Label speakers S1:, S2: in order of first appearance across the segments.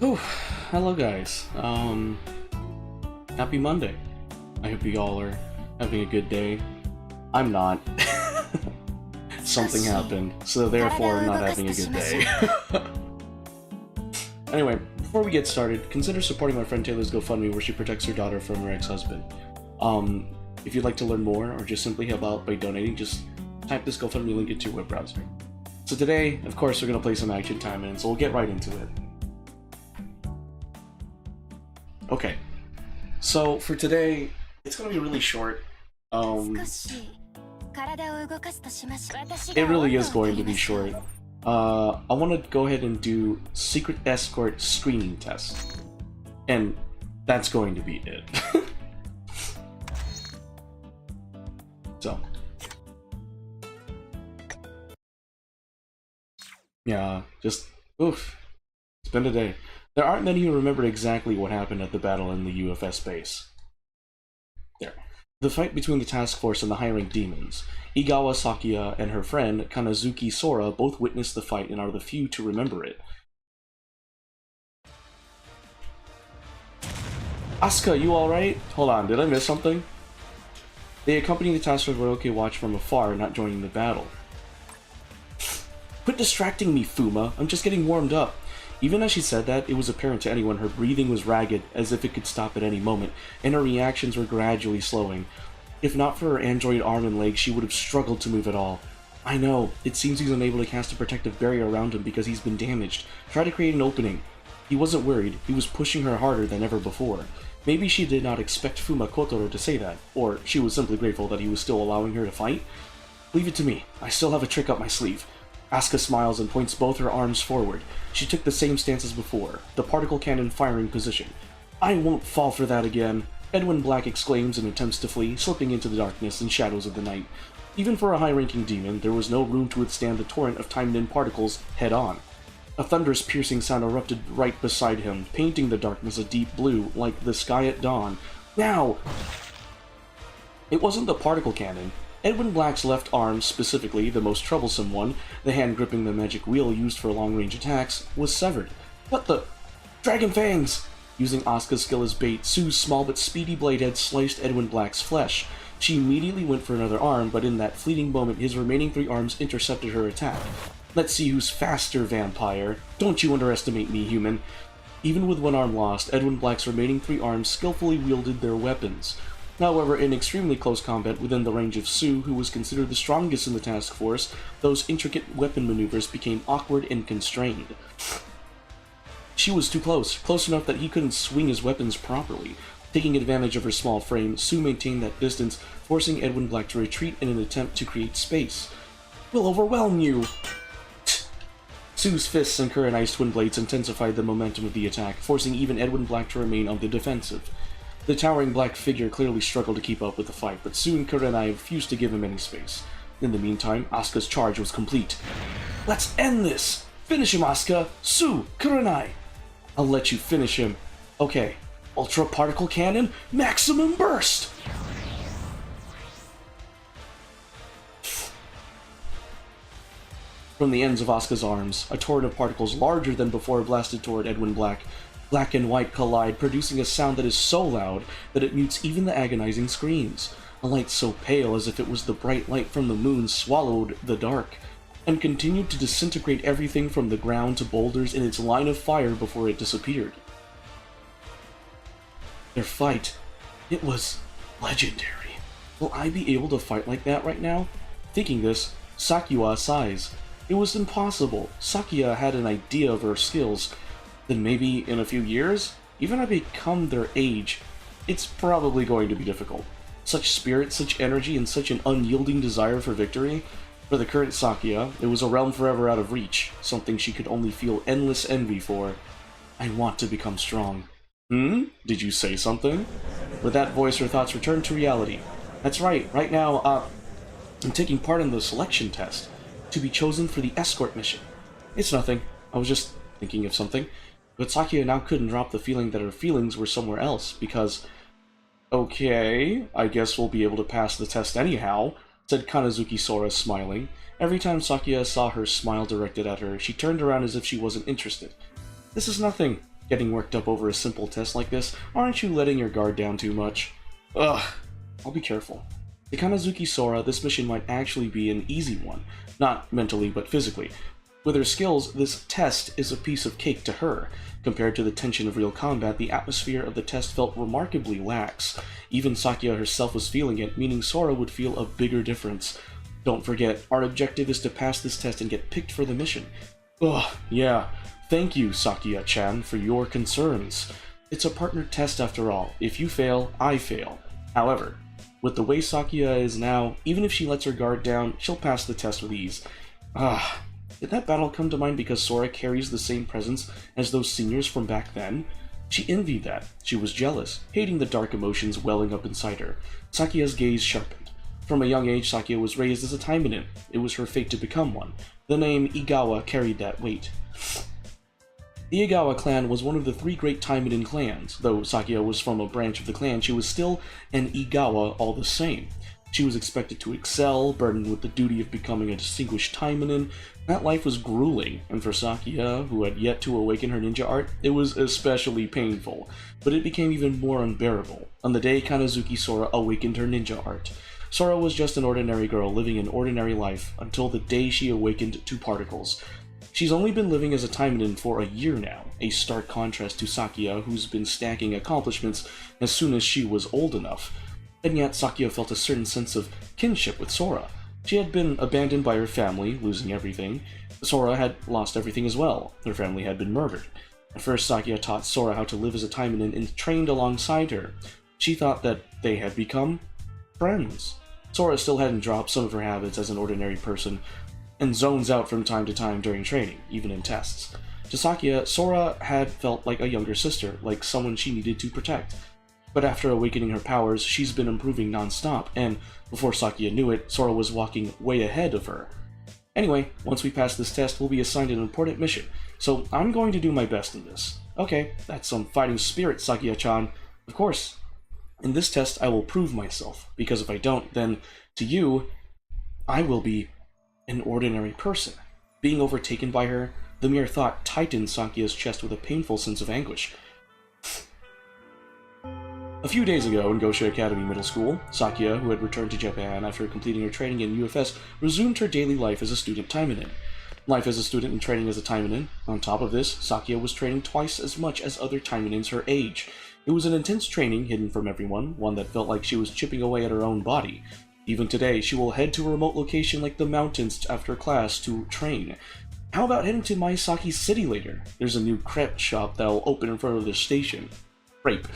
S1: Whew, hello guys. Happy Monday. I hope you all are having a good day. I'm not. Something happened, so therefore I'm not having a good day. Anyway, before we get started, consider supporting my friend Taylor's GoFundMe where she protects her daughter from her ex-husband. If you'd like to learn more or just simply help out by donating, just type this GoFundMe link into your web browser. So today, of course, we're going to play some action Taimanin, so we'll get right into it. Okay, so for today, it's going to be really short. It really is going to be short. I want to go ahead and do secret escort screening test. And that's going to be it. So. Yeah, just, oof. It's been a day. There aren't many who remember exactly what happened at the battle in the UFS base. There. The fight between the task force and the high-rank demons. Igawa Sakuya and her friend, Kanazuki Sora, both witnessed the fight and are the few to remember it. Asuka, you alright? Hold on, did I miss something? They accompany the task force Royalty Watch from afar, not joining the battle. Quit distracting me, Fuma. I'm just getting warmed up. Even as she said that, it was apparent to anyone her breathing was ragged, as if it could stop at any moment, and her reactions were gradually slowing. If not for her android arm and leg, she would have struggled to move at all. I know, it seems he's unable to cast a protective barrier around him because he's been damaged. Try to create an opening. He wasn't worried, he was pushing her harder than ever before. Maybe she did not expect Fuma Kotaro to say that, or she was simply grateful that he was still allowing her to fight. Leave it to me, I still have a trick up my sleeve. Asuka smiles and points both her arms forward. She took the same stance as before, the particle cannon firing position. I won't fall for that again, Edwin Black exclaims and attempts to flee, slipping into the darkness and shadows of the night. Even for a high-ranking demon, there was no room to withstand the torrent of Taimanin particles head-on. A thunderous piercing sound erupted right beside him, painting the darkness a deep blue, like the sky at dawn. Now! It wasn't the particle cannon. Edwin Black's left arm, specifically the most troublesome one, the hand gripping the magic wheel used for long-range attacks, was severed. What the? Dragon Fangs! Using Asuka's skill as bait, Sue's small but speedy blade had sliced Edwin Black's flesh. She immediately went for another arm, but in that fleeting moment his remaining 3 arms intercepted her attack. Let's see who's faster, vampire. Don't you underestimate me, human. Even with 1 arm lost, Edwin Black's remaining 3 arms skillfully wielded their weapons. However, in extremely close combat within the range of Sue, who was considered the strongest in the task force, those intricate weapon maneuvers became awkward and constrained. She was too close, close enough that he couldn't swing his weapons properly. Taking advantage of her small frame, Sue maintained that distance, forcing Edwin Black to retreat in an attempt to create space. We'll overwhelm you! Sue's fists and Kurenai's twin blades intensified the momentum of the attack, forcing even Edwin Black to remain on the defensive. The towering black figure clearly struggled to keep up with the fight, but soon Kurenai refused to give him any space. In the meantime, Asuka's charge was complete. Let's end this! Finish him, Asuka! Sue! Kurenai! I'll let you finish him. Okay. Ultra Particle Cannon, Maximum Burst! From the ends of Asuka's arms, a torrent of particles larger than before blasted toward Edwin Black. Black and white collide, producing a sound that is so loud that it mutes even the agonizing screams. A light so pale as if it was the bright light from the moon swallowed the dark, and continued to disintegrate everything from the ground to boulders in its line of fire before it disappeared. Their fight, it was legendary. Will I be able to fight like that right now? Thinking this, Sakuya sighs. It was impossible. Sakuya had an idea of her skills. Then maybe in a few years, even if I become their age, it's probably going to be difficult. Such spirit, such energy, and such an unyielding desire for victory. For the current Sakuya, it was a realm forever out of reach, something she could only feel endless envy for. I want to become strong. Did you say something? With that voice, her thoughts returned to reality. That's right now, I'm taking part in the selection test, to be chosen for the escort mission. It's nothing, I was just thinking of something. But Sakuya now couldn't drop the feeling that her feelings were somewhere else, because... Okay, I guess we'll be able to pass the test anyhow, said Kanazuki Sora, smiling. Every time Sakuya saw her smile directed at her, she turned around as if she wasn't interested. This is nothing. Getting worked up over a simple test like this, aren't you letting your guard down too much? Ugh, I'll be careful. To Kanazuki Sora, this mission might actually be an easy one, not mentally but physically. With her skills, this test is a piece of cake to her. Compared to the tension of real combat, the atmosphere of the test felt remarkably lax. Even Sakuya herself was feeling it, meaning Sora would feel a bigger difference. Don't forget, our objective is to pass this test and get picked for the mission. Ugh, yeah. Thank you, Sakuya-chan, for your concerns. It's a partner test after all. If you fail, I fail. However, with the way Sakuya is now, even if she lets her guard down, she'll pass the test with ease. Did that battle come to mind because Sora carries the same presence as those seniors from back then? She envied that. She was jealous, hating the dark emotions welling up inside her. Sakuya's gaze sharpened. From a young age, Sakuya was raised as a Taimanin. It was her fate to become one. The name Igawa carried that weight. The Igawa clan was one of the 3 great Taimanin clans. Though Sakuya was from a branch of the clan, she was still an Igawa all the same. She was expected to excel, burdened with the duty of becoming a distinguished Taimanin. That life was grueling, and for Sakuya, who had yet to awaken her ninja art, it was especially painful. But it became even more unbearable on the day Kanazuki Sora awakened her ninja art. Sora was just an ordinary girl living an ordinary life until the day she awakened to particles. She's only been living as a Taimanin for a year now, a stark contrast to Sakuya, who's been stacking accomplishments as soon as she was old enough. And yet Sakuya felt a certain sense of kinship with Sora. She had been abandoned by her family, losing everything. Sora had lost everything as well. Her family had been murdered. At first, Sakuya taught Sora how to live as a Taimanin and trained alongside her. She thought that they had become friends. Sora still hadn't dropped some of her habits as an ordinary person, and zones out from time to time during training, even in tests. To Sakuya, Sora had felt like a younger sister, like someone she needed to protect. But after awakening her powers, she's been improving non-stop, and before Sakuya knew it, Sora was walking way ahead of her. Anyway, once we pass this test, we'll be assigned an important mission, so I'm going to do my best in this. Okay, that's some fighting spirit, Sakuya-chan. Of course. In this test, I will prove myself, because if I don't, then, to you, I will be an ordinary person. Being overtaken by her, the mere thought tightened Sakuya's chest with a painful sense of anguish. A few days ago in Gosha Academy Middle School, Sakuya, who had returned to Japan after completing her training in UFS, resumed her daily life as a student Taimanin. Life as a student and training as a Taimanin. On top of this, Sakuya was training twice as much as other Taimanins her age. It was an intense training hidden from everyone, one that felt like she was chipping away at her own body. Even today, she will head to a remote location like the mountains after class to train. How about heading to Maisaki City later? There's a new crepe shop that'll open in front of the station. Crepe.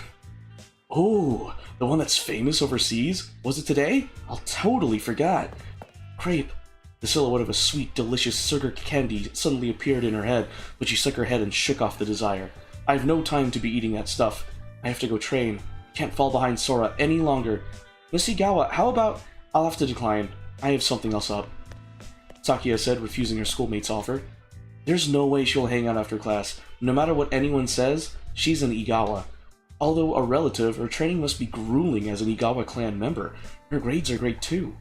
S1: Oh, the one that's famous overseas? Was it today? I'll totally forgot. Crepe. The silhouette of a sweet, delicious sugar candy suddenly appeared in her head, but she shook her head and shook off the desire. I have no time to be eating that stuff. I have to go train. Can't fall behind Sora any longer. Miss Igawa, how about... I'll have to decline. I have something else up. Sakuya said, refusing her schoolmate's offer. There's no way she'll hang out after class. No matter what anyone says, she's an Igawa. Although a relative, her training must be grueling as an Igawa clan member. Her grades are great too.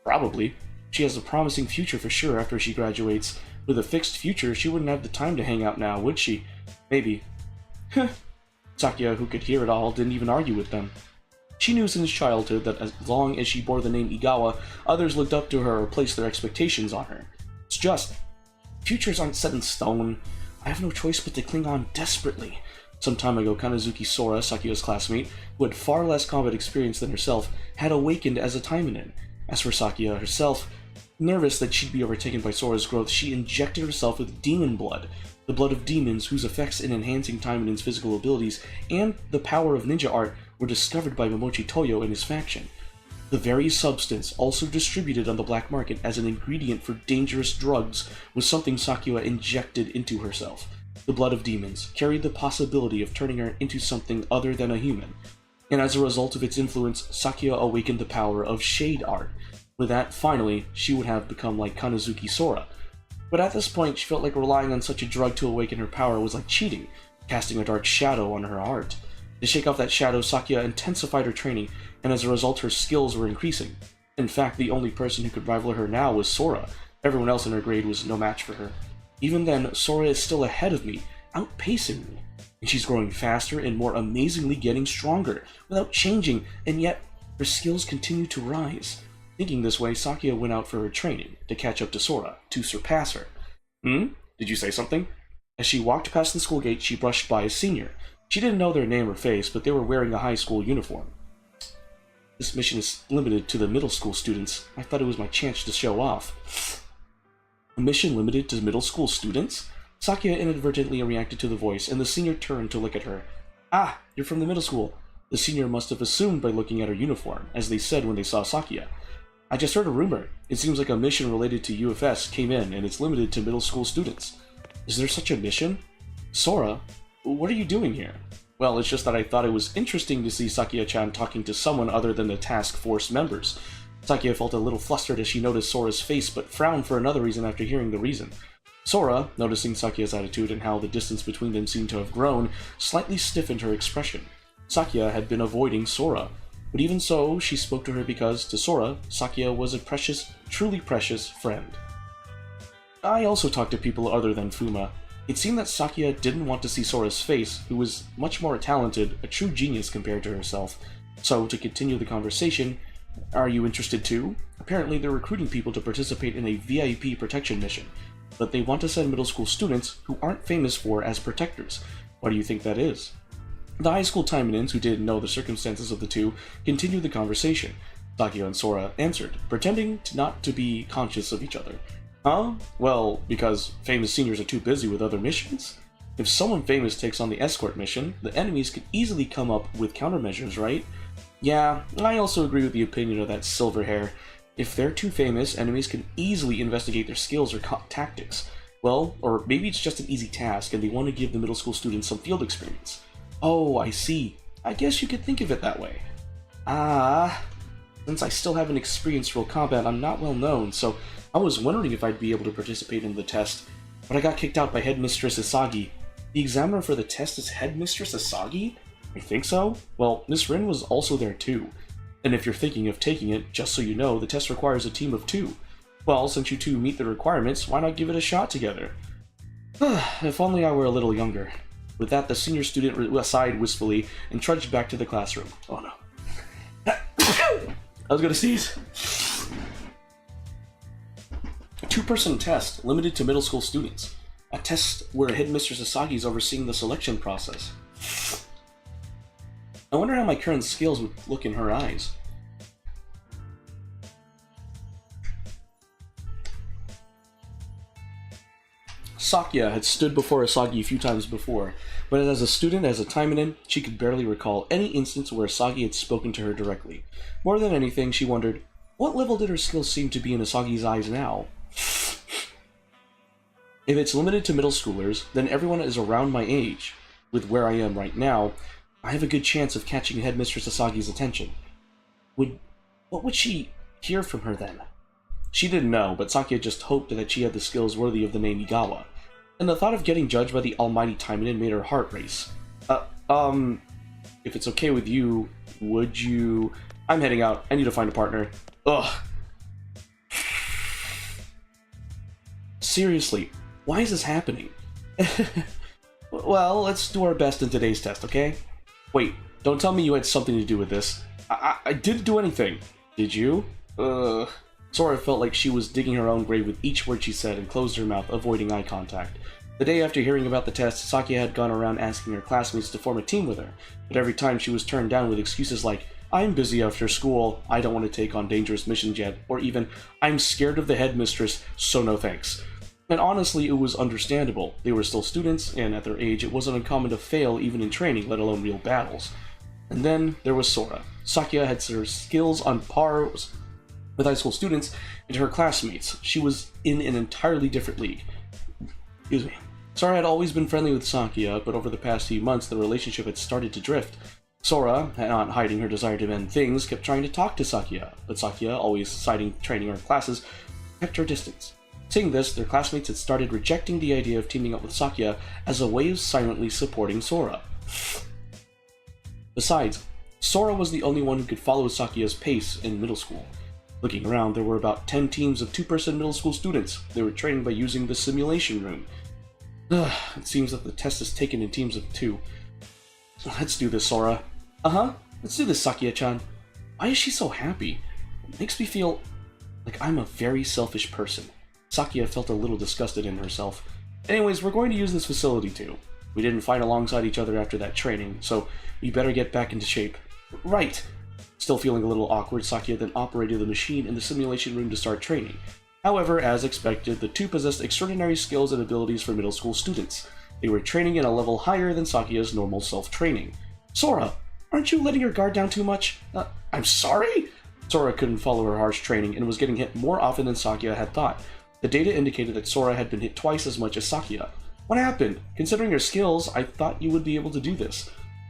S1: Probably. She has a promising future for sure after she graduates. With a fixed future, she wouldn't have the time to hang out now, would she? Maybe. Heh. Sakuya, who could hear it all, didn't even argue with them. She knew since childhood that as long as she bore the name Igawa, others looked up to her or placed their expectations on her. It's just, futures aren't set in stone. I have no choice but to cling on desperately. Some time ago, Kanazuki Sora, Sakuya's classmate, who had far less combat experience than herself, had awakened as a Taimanin. As for Sakuya herself, nervous that she'd be overtaken by Sora's growth, she injected herself with demon blood, the blood of demons whose effects in enhancing Taimanin's physical abilities and the power of ninja art were discovered by Momochi Toyo and his faction. The very substance, also distributed on the black market as an ingredient for dangerous drugs, was something Sakuya injected into herself. The blood of demons carried the possibility of turning her into something other than a human, and as a result of its influence, Sakuya awakened the power of shade art. With that, finally, she would have become like Kanazuki Sora. But at this point, she felt like relying on such a drug to awaken her power was like cheating, casting a dark shadow on her art. To shake off that shadow, Sakuya intensified her training, and as a result her skills were increasing. In fact, the only person who could rival her now was Sora. Everyone else in her grade was no match for her. Even then, Sora is still ahead of me, outpacing me. And she's growing faster and more amazingly getting stronger, without changing, and yet her skills continue to rise. Thinking this way, Sakia went out for her training, to catch up to Sora, to surpass her. Did you say something? As she walked past the school gate, she brushed by a senior. She didn't know their name or face, but they were wearing a high school uniform. This mission is limited to the middle school students. I thought it was my chance to show off. A mission limited to middle school students? Sakia inadvertently reacted to the voice, and the senior turned to look at her. Ah, you're from the middle school. The senior must have assumed by looking at her uniform, as they said when they saw Sakia. I just heard a rumor. It seems like a mission related to UFS came in, and it's limited to middle school students. Is there such a mission? Sora, what are you doing here? Well, it's just that I thought it was interesting to see Sakia-chan talking to someone other than the task force members. Sakia felt a little flustered as she noticed Sora's face, but frowned for another reason after hearing the reason. Sora, noticing Sakia's attitude and how the distance between them seemed to have grown, slightly stiffened her expression. Sakia had been avoiding Sora, but even so, she spoke to her because, to Sora, Sakia was a precious, truly precious friend. I also talked to people other than Fuma. It seemed that Sakia didn't want to see Sora's face, who was much more talented, a true genius compared to herself. So, to continue the conversation, are you interested too? Apparently they're recruiting people to participate in a VIP protection mission, but they want to send middle school students who aren't famous for as protectors. Why do you think that is? The high school Taimanins, who didn't know the circumstances of the two, continued the conversation. Sakia and Sora answered, pretending not to be conscious of each other. Huh? Well, because famous seniors are too busy with other missions? If someone famous takes on the escort mission, the enemies could easily come up with countermeasures, right? Yeah, I also agree with the opinion of that silver hair. If they're too famous, enemies can easily investigate their skills or tactics. Well, or maybe it's just an easy task and they want to give the middle school students some field experience. Oh, I see. I guess you could think of it that way. Since I still haven't experienced real combat, I'm not well known, so I was wondering if I'd be able to participate in the test, but I got kicked out by Headmistress Isagi. The examiner for the test is Headmistress Isagi? I think so? Well, Miss Rin was also there too. And if you're thinking of taking it, just so you know, the test requires a team of 2. Well, since you two meet the requirements, why not give it a shot together? If only I were a little younger. With that, the senior student sighed wistfully and trudged back to the classroom. Oh no. I was gonna sneeze. A 2-person test, limited to middle school students. A test where Headmistress Asagi is overseeing the selection process. I wonder how my current skills would look in her eyes. Sakia had stood before Asagi a few times before, but as a student, as a Taimanin, she could barely recall any instance where Asagi had spoken to her directly. More than anything, she wondered, what level did her skills seem to be in Asagi's eyes now? If it's limited to middle schoolers, then everyone is around my age. With where I am right now, I have a good chance of catching Headmistress Asagi's attention. What would she hear from her then? She didn't know, but Sakia just hoped that she had the skills worthy of the name Igawa. And the thought of getting judged by the almighty Taimanin made her heart race. If it's okay with you, would you... I'm heading out. I need to find a partner. Ugh. Seriously, why is this happening? Well, let's do our best in today's test, okay? Wait, don't tell me you had something to do with this. I didn't do anything. Did you? Sora felt like she was digging her own grave with each word she said and closed her mouth, avoiding eye contact. The day after hearing about the test, Sakia had gone around asking her classmates to form a team with her, but every time she was turned down with excuses like, I'm busy after school, I don't want to take on dangerous missions yet, or even, I'm scared of the headmistress, so no thanks. And honestly, it was understandable. They were still students, and at their age, it wasn't uncommon to fail even in training, let alone real battles. And then there was Sora. Sakia had her skills on par with high school students and her classmates. She was in an entirely different league. Excuse me. Sora had always been friendly with Sakia, but over the past few months, the relationship had started to drift. Sora, not hiding her desire to mend things, kept trying to talk to Sakia, but Sakia, always citing training or classes, kept her distance. Seeing this, their classmates had started rejecting the idea of teaming up with Sakia as a way of silently supporting Sora. Besides, Sora was the only one who could follow Sakia's pace in middle school. Looking around, there were about 10 teams of 2-person middle school students. They were training by using the simulation room. It seems that the test is taken in teams of 2. Let's do this, Sora. Uh-huh. Let's do this, Sakuya-chan. Why is she so happy? It makes me feel like I'm a very selfish person. Sakuya felt a little disgusted in herself. Anyways, we're going to use this facility too. We didn't fight alongside each other after that training, so we better get back into shape. Right! Still feeling a little awkward, Sakuya then operated the machine in the simulation room to start training. However, as expected, the 2 possessed extraordinary skills and abilities for middle school students. They were training at a level higher than Sakuya's normal self-training. Sora, aren't you letting your guard down too much? I'm sorry? Sora couldn't follow her harsh training and was getting hit more often than Sakuya had thought. The data indicated that Sora had been hit twice as much as Sakuya. What happened? Considering your skills, I thought you would be able to do this.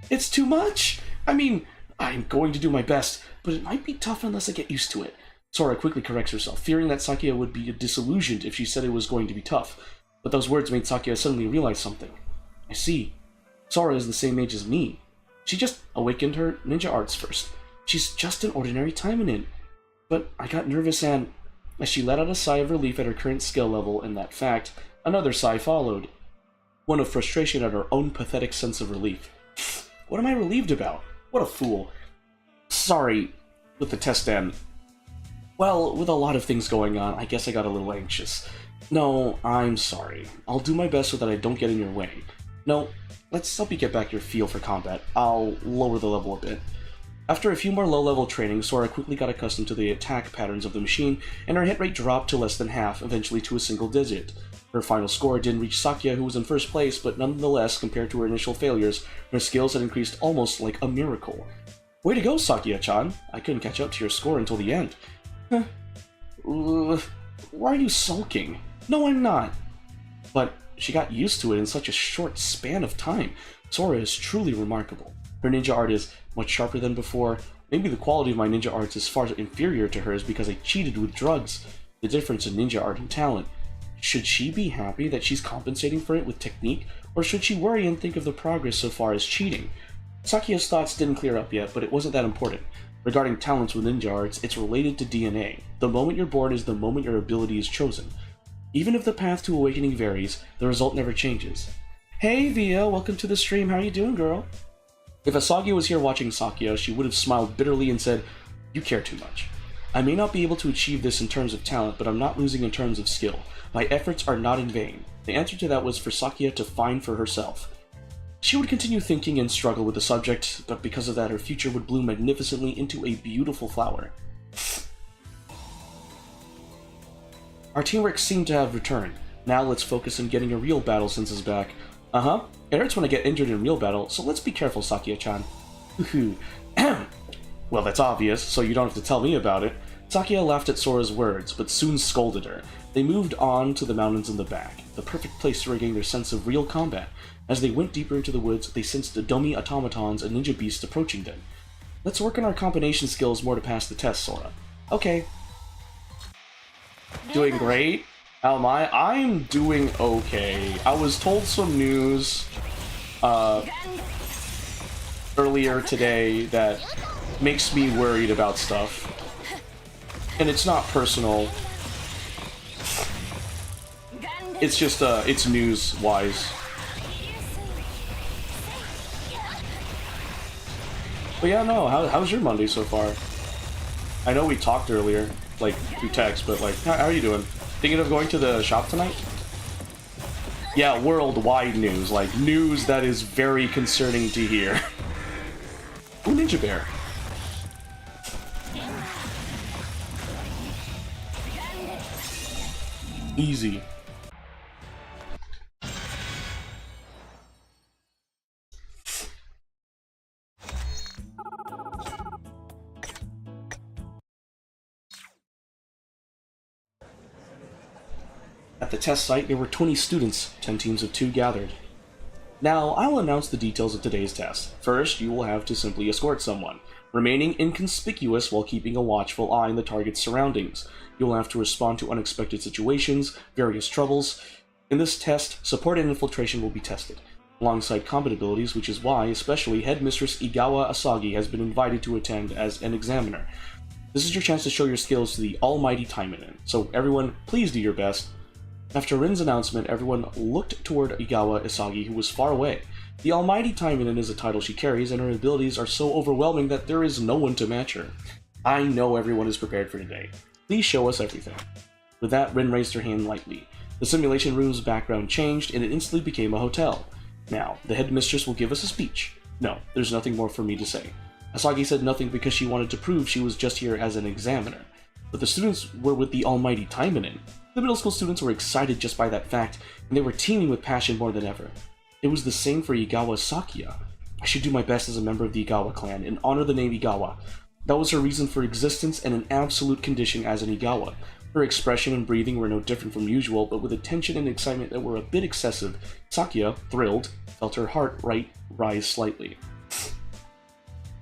S1: It's too much! I mean, I'm going to do my best, but it might be tough unless I get used to it. Sora quickly corrects herself, fearing that Sakuya would be disillusioned if she said it was going to be tough. But those words made Sakuya suddenly realize something. I see. Sora is the same age as me. She just awakened her ninja arts first. She's just an ordinary Taimanin. But I got nervous and... As she let out a sigh of relief at her current skill level and that fact, another sigh followed. One of frustration at her own pathetic sense of relief. What am I relieved about? What a fool. Sorry, with the test and... Well, with a lot of things going on, I guess I got a little anxious. No, I'm sorry. I'll do my best so that I don't get in your way. No, let's help you get back your feel for combat. I'll lower the level a bit. After a few more low-level training, Sora quickly got accustomed to the attack patterns of the machine, and her hit rate dropped to less than half, eventually to a single digit. Her final score didn't reach Sakuya, who was in first place, but nonetheless, compared to her initial failures, her skills had increased almost like a miracle. Way to go, Sakuya-chan! I couldn't catch up to your score until the end. Why are you sulking? No, I'm not. But she got used to it in such a short span of time. Sora is truly remarkable. Her ninja art is much sharper than before. Maybe the quality of my ninja arts is far inferior to hers because I cheated with drugs. The difference in ninja art and talent. Should she be happy that she's compensating for it with technique, or should she worry and think of the progress so far as cheating? Sakuya's thoughts didn't clear up yet, but it wasn't that important. Regarding talents with ninja arts, it's related to DNA. The moment you're born is the moment your ability is chosen. Even if the path to awakening varies, the result never changes. Hey Via, welcome to the stream, how you doing, girl? If Asagi was here watching Sakuya, she would have smiled bitterly and said, "You care too much. I may not be able to achieve this in terms of talent, but I'm not losing in terms of skill. My efforts are not in vain." The answer to that was for Sakuya to find for herself. She would continue thinking and struggle with the subject, but because of that her future would bloom magnificently into a beautiful flower. Our teamwork seemed to have returned. Now let's focus on getting a real battle senses back. Uh-huh. It hurts when I get injured in real battle, so let's be careful, Sakuya-chan. Well, that's obvious, so you don't have to tell me about it. Sakuya laughed at Sora's words, but soon scolded her. They moved on to the mountains in the back, the perfect place to regain their sense of real combat. As they went deeper into the woods, they sensed the dummy automatons and ninja beasts approaching them. Let's work on our combination skills more to pass the test, Sora. Okay. Doing great? How am I? I'm doing okay. I was told some news earlier today that makes me worried about stuff. And it's not personal. It's just, it's news-wise. But yeah, no, how's your Monday so far? I know we talked earlier, like, through text, but, like, how are you doing? Thinking of going to the shop tonight? Yeah, worldwide news, like, news that is very concerning to hear. Ooh, Ninja Bear. Easy. At the test site, there were 20 students, 10 teams of 2 gathered. Now, I'll announce the details of today's test. First, you will have to simply escort someone, remaining inconspicuous while keeping a watchful eye on the target's surroundings. You will have to respond to unexpected situations, various troubles. In this test, support and infiltration will be tested, alongside combat abilities, which is why, especially, Headmistress Igawa Asagi has been invited to attend as an examiner. This is your chance to show your skills to the almighty Taimanin, so everyone, please do your best. After Rin's announcement, everyone looked toward Igawa Isagi, who was far away. The Almighty Taimanin is a title she carries, and her abilities are so overwhelming that there is no one to match her. I know everyone is prepared for today. Please show us everything. With that, Rin raised her hand lightly. The simulation room's background changed, and it instantly became a hotel. Now, the headmistress will give us a speech. No, there's nothing more for me to say. Asagi said nothing because she wanted to prove she was just here as an examiner. But the students were with the Almighty Taimanin. The middle school students were excited just by that fact, and they were teeming with passion more than ever. It was the same for Igawa Sakia. I should do my best as a member of the Igawa clan and honor the name Igawa. That was her reason for existence and an absolute condition as an Igawa. Her expression and breathing were no different from usual, but with a tension and excitement that were a bit excessive. Sakia, thrilled, felt her heart rate rise slightly.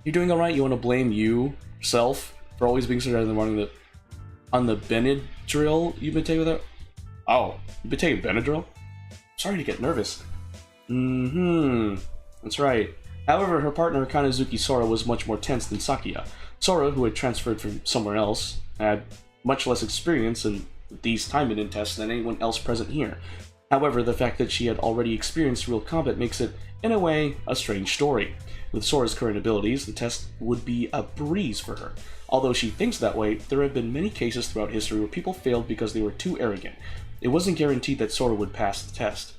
S1: You're doing alright? You want to blame yourself for always being so in the morning on the Benadryl you've been taking with her? Oh, you've been taking Benadryl? Sorry to get nervous. That's right. However, her partner Kanazuki Sora was much more tense than Sakia. Sora, who had transferred from somewhere else, had much less experience in these Taimanin tests than anyone else present here. However, the fact that she had already experienced real combat makes it, in a way, a strange story. With Sora's current abilities, the test would be a breeze for her. Although she thinks that way, there have been many cases throughout history where people failed because they were too arrogant. It wasn't guaranteed that Sora would pass the test.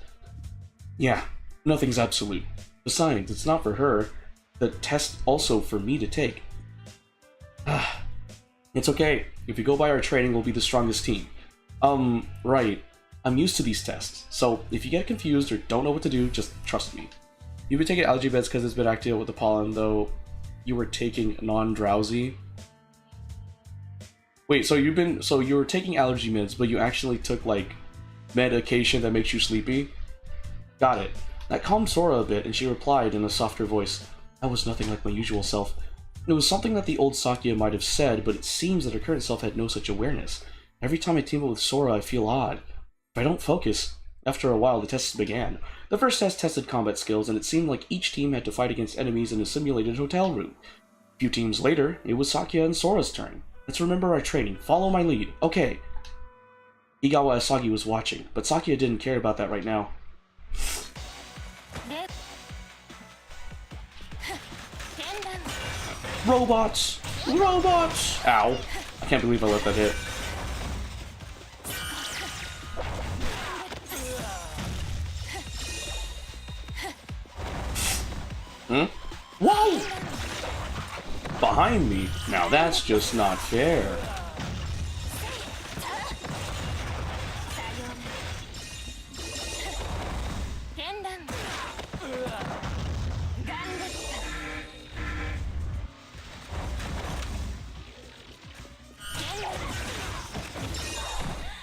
S1: Yeah, nothing's absolute. Besides, it's not for her. The test also for me to take. It's okay. If we go by our training, we'll be the strongest team. Right. I'm used to these tests, so if you get confused or don't know what to do, just trust me. You've been taking allergy meds because it's been active with the pollen, though you were taking non-drowsy. Wait, so you were taking allergy meds, but you actually took, like, medication that makes you sleepy? Got it. That calmed Sora a bit, and she replied in a softer voice, "That was nothing like my usual self." It was something that the old Sakia might have said, but it seems that her current self had no such awareness. Every time I team up with Sora, I feel odd. If I don't focus. After a while, the tests began. The first test tested combat skills, and it seemed like each team had to fight against enemies in a simulated hotel room. A few teams later, it was Sakia and Sora's turn. Let's remember our training. Follow my lead. Okay. Igawa Asagi was watching, but Sakia didn't care about that right now. Robots! Robots! Ow. I can't believe I let that hit. Whoa! Behind me? Now that's just not fair.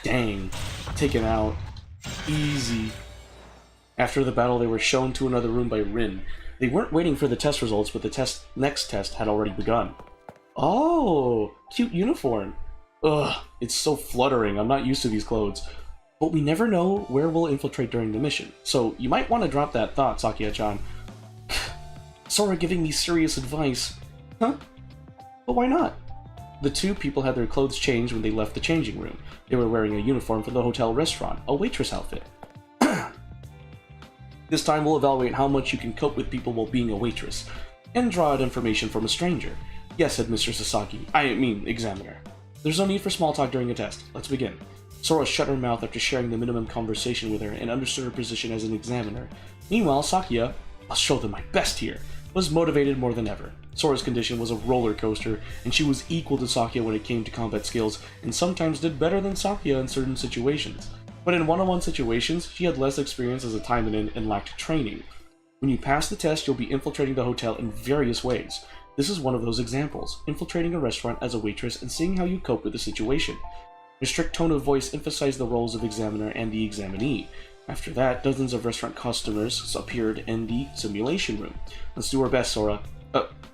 S1: Dang. Taken out. Easy. After the battle, they were shown to another room by Rin. They weren't waiting for the test results, but the next test had already begun. Oh, cute uniform. Ugh, it's so fluttering. I'm not used to these clothes. But we never know where we'll infiltrate during the mission, so you might want to drop that thought, Sakia-chan. Sora giving me serious advice. Huh? But why not? The two people had their clothes changed when they left the changing room. They were wearing a uniform from the hotel restaurant, a waitress outfit. This time we'll evaluate how much you can cope with people while being a waitress, and draw out information from a stranger. Yes, said Mr. Sasaki. I mean, examiner. There's no need for small talk during a test. Let's begin. Sora shut her mouth after sharing the minimum conversation with her and understood her position as an examiner. Meanwhile, Sakia, I'll show them my best here, was motivated more than ever. Sora's condition was a roller coaster, and she was equal to Sakia when it came to combat skills, and sometimes did better than Sakia in certain situations. But in one-on-one situations, she had less experience as a Taimanin and lacked training. When you pass the test, you'll be infiltrating the hotel in various ways. This is one of those examples, infiltrating a restaurant as a waitress and seeing how you cope with the situation. Her strict tone of voice emphasized the roles of examiner and the examinee. After that, dozens of restaurant customers appeared in the simulation room. Let's do our best, Sora.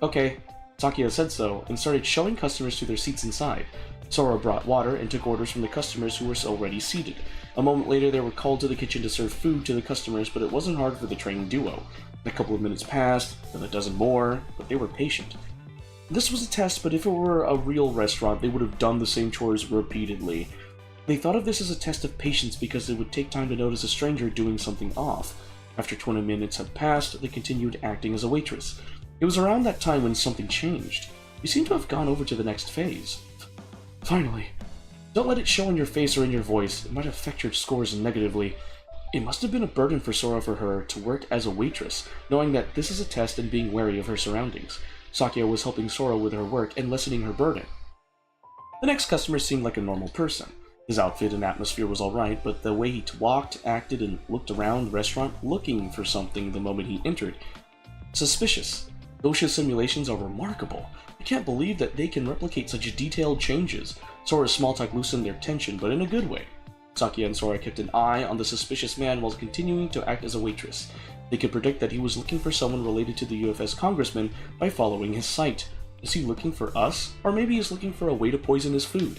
S1: Okay. Sakia said so, and started showing customers to their seats inside. Sora brought water and took orders from the customers who were already seated. A moment later, they were called to the kitchen to serve food to the customers, but it wasn't hard for the trained duo. A couple of minutes passed, then a dozen more, but they were patient. This was a test, but if it were a real restaurant, they would have done the same chores repeatedly. They thought of this as a test of patience because it would take time to notice a stranger doing something off. After 20 minutes had passed, they continued acting as a waitress. It was around that time when something changed. You seem to have gone over to the next phase. Finally. Don't let it show in your face or in your voice. It might affect your scores negatively. It must have been a burden for Sora for her to work as a waitress, knowing that this is a test and being wary of her surroundings. Sakia was helping Sora with her work and lessening her burden. The next customer seemed like a normal person. His outfit and atmosphere was alright, but the way he walked, acted, and looked around the restaurant looking for something the moment he entered. Suspicious. Those simulations are remarkable. I can't believe that they can replicate such detailed changes. Sora's small talk loosened their tension, but in a good way. Sakia and Sora kept an eye on the suspicious man while continuing to act as a waitress. They could predict that he was looking for someone related to the UFS congressman by following his site. Is he looking for us? Or maybe he's looking for a way to poison his food?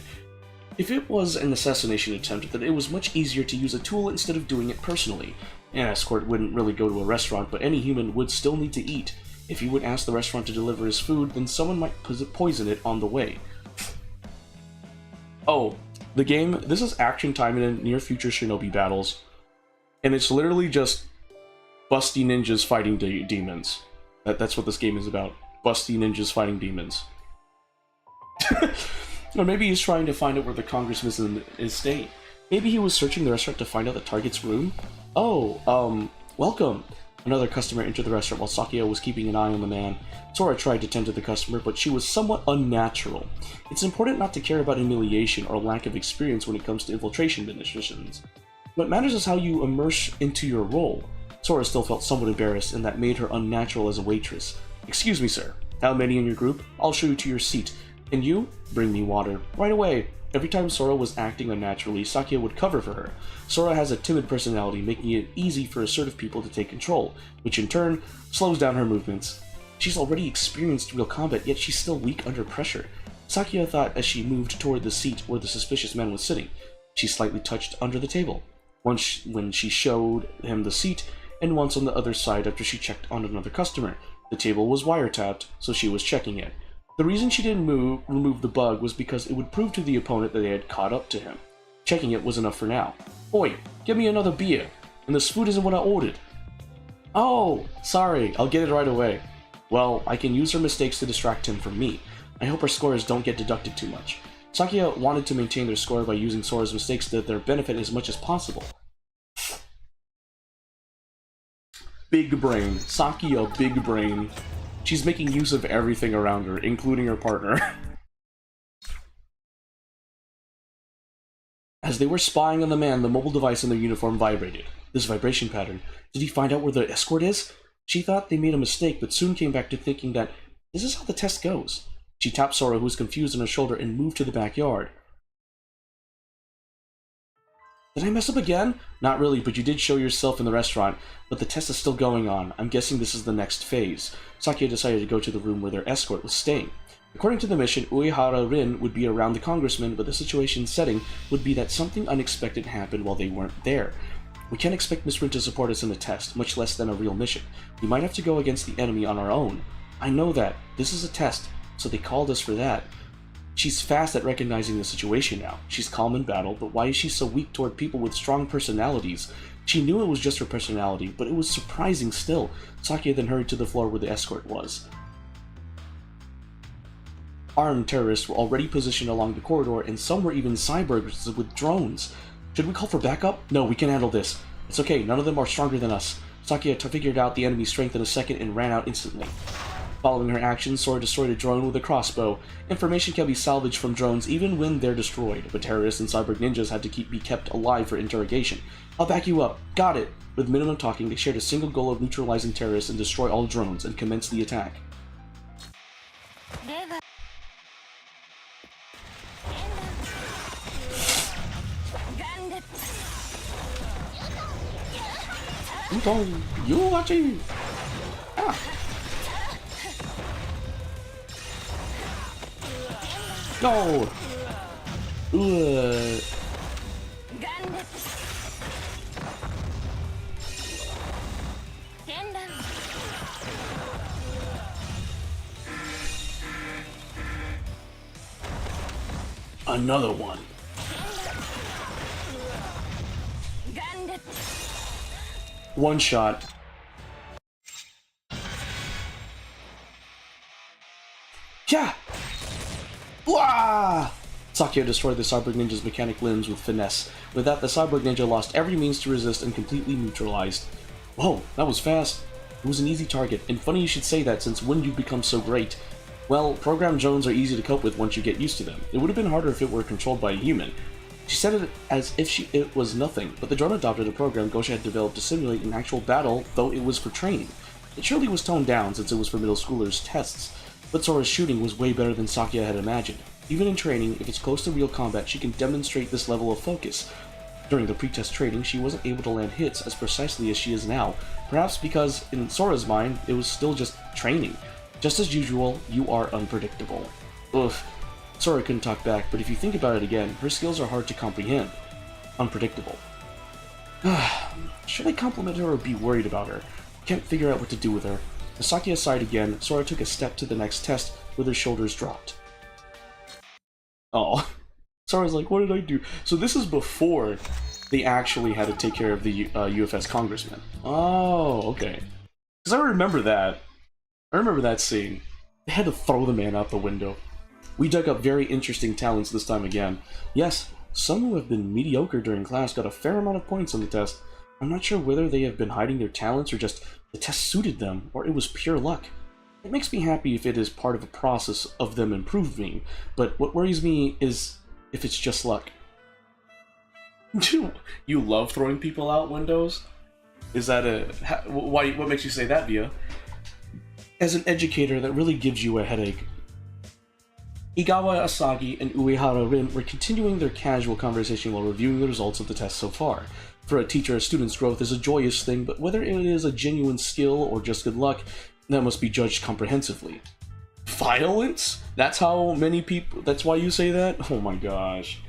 S1: If it was an assassination attempt, then it was much easier to use a tool instead of doing it personally. An escort wouldn't really go to a restaurant, but any human would still need to eat. If he would ask the restaurant to deliver his food, then someone might poison it on the way. Oh, the game, this is Action Taimanin Near Future Shinobi Battles. And it's literally just busty ninjas fighting demons. That's what this game is about. Busty ninjas fighting demons. Or maybe he's trying to find out where the congressman is staying. Maybe he was searching the restaurant to find out the target's room? Oh, welcome. Another customer entered the restaurant while Sakia was keeping an eye on the man. Sora tried to tend to the customer, but she was somewhat unnatural. It's important not to care about humiliation or lack of experience when it comes to infiltration missions. What matters is how you immerse into your role. Sora still felt somewhat embarrassed, and that made her unnatural as a waitress. Excuse me, sir. How many in your group? I'll show you to your seat. And you? Bring me water. Right away. Every time Sora was acting unnaturally, Sakia would cover for her. Sora has a timid personality, making it easy for assertive people to take control, which in turn slows down her movements. She's already experienced real combat, yet she's still weak under pressure. Sakia thought as she moved toward the seat where the suspicious man was sitting. She slightly touched under the table. Once when she showed him the seat, and once on the other side after she checked on another customer. The table was wiretapped, so she was checking it. The reason she didn't remove the bug was because it would prove to the opponent that they had caught up to him. Checking it was enough for now. Oi, get me another beer, and this food isn't what I ordered. Oh, sorry, I'll get it right away. Well, I can use her mistakes to distract him from me. I hope our scores don't get deducted too much. Sakia wanted to maintain their score by using Sora's mistakes to their benefit as much as possible. Big brain. Sakia, big brain. She's making use of everything around her, including her partner. As they were spying on the man, the mobile device in their uniform vibrated. This vibration pattern. Did he find out where the escort is? She thought they made a mistake, but soon came back to thinking that this is how the test goes. She tapped Sora, who was confused on her shoulder, and moved to the backyard. Did I mess up again? Not really, but you did show yourself in the restaurant, but the test is still going on. I'm guessing this is the next phase. Sakia decided to go to the room where their escort was staying. According to the mission, Uehara Rin would be around the congressman, but the situation setting would be that something unexpected happened while they weren't there. We can't expect Miss Rin to support us in the test, much less than a real mission. We might have to go against the enemy on our own. I know that. This is a test, so they called us for that. She's fast at recognizing the situation now. She's calm in battle, but why is she so weak toward people with strong personalities? She knew it was just her personality, but it was surprising still. Sakia then hurried to the floor where the escort was. Armed terrorists were already positioned along the corridor, and some were even cyborgs with drones. Should we call for backup? No, we can handle this. It's okay, none of them are stronger than us. Sakia figured out the enemy's strength in a second and ran out instantly. Following her actions, Sora destroyed a drone with a crossbow. Information can be salvaged from drones even when they're destroyed, but terrorists and cyborg ninjas had to be kept alive for interrogation. I'll back you up. Got it! With minimum talking, they shared a single goal of neutralizing terrorists and destroy all drones, and commenced the attack. You watching? Ah. Go! Another one. One shot. Yeah! Wah! Sakuya destroyed the Cyborg Ninja's mechanic limbs with finesse. With that, the Cyborg Ninja lost every means to resist and completely neutralized. Whoa, that was fast. It was an easy target, and funny you should say that since when you've become so great. Well, programmed drones are easy to cope with once you get used to them. It would have been harder if it were controlled by a human. She said it as if it was nothing, but the drone adopted a program Gosha had developed to simulate an actual battle, though it was for training. It surely was toned down since it was for middle schoolers' tests, but Sora's shooting was way better than Sakuya had imagined. Even in training, if it's close to real combat, she can demonstrate this level of focus. During the pre-test training, she wasn't able to land hits as precisely as she is now, perhaps because, in Sora's mind, it was still just training. Just as usual, you are unpredictable. Oof. Sora couldn't talk back, but if you think about it again, her skills are hard to comprehend. Unpredictable. Should I compliment her or be worried about her? Can't figure out what to do with her. As Sakuya sighed again, Sora took a step to the next test, with her shoulders dropped. Oh. Sora's like, what did I do? So this is before they actually had to take care of the UFS congressman. Oh, okay. Because I remember that. I remember that scene. They had to throw the man out the window. We dug up very interesting talents this time again. Yes, some who have been mediocre during class got a fair amount of points on the test. I'm not sure whether they have been hiding their talents or just the test suited them, or it was pure luck. It makes me happy if it is part of a process of them improving, but what worries me is if it's just luck. You love throwing people out windows? Is that why? What makes you say that, Via? As an educator, that really gives you a headache. Igawa Asagi and Uehara Rin were continuing their casual conversation while reviewing the results of the test so far. For a teacher, a student's growth is a joyous thing, but whether it is a genuine skill or just good luck, that must be judged comprehensively. Violence? That's how many people... That's why you say that? Oh my gosh.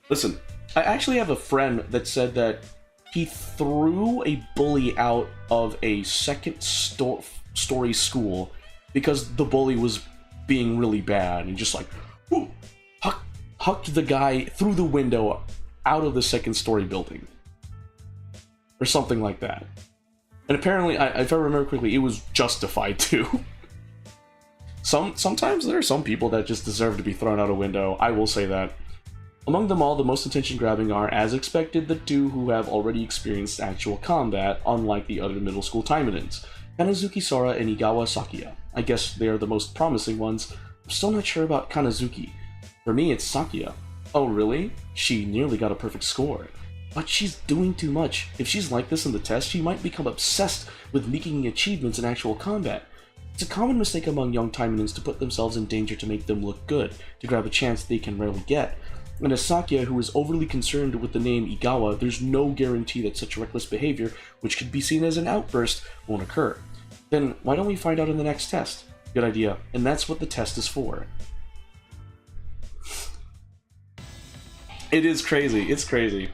S1: Listen, I actually have a friend that said that he threw a bully out of a second-story school because the bully was being really bad, and just like, whoo, hucked the guy through the window out of the second-story building. Or something like that. And apparently, if I remember correctly, it was justified too. Sometimes there are some people that just deserve to be thrown out a window, I will say that. Among them all, the most attention-grabbing are, as expected, the two who have already experienced actual combat, unlike the other middle school Taimanins, Kanazuki Sora and Igawa Sakuya. I guess they are the most promising ones. I'm still not sure about Kanazuki. For me, it's Sakuya. Oh really? She nearly got a perfect score. But she's doing too much. If she's like this in the test, she might become obsessed with making achievements in actual combat. It's a common mistake among young Taimanins to put themselves in danger to make them look good, to grab a chance they can rarely get. And as Sakuya, who is overly concerned with the name Igawa, there's no guarantee that such reckless behavior, which could be seen as an outburst, won't occur. Then why don't we find out in the next test? Good idea, and that's what the test is for. It is crazy, it's crazy.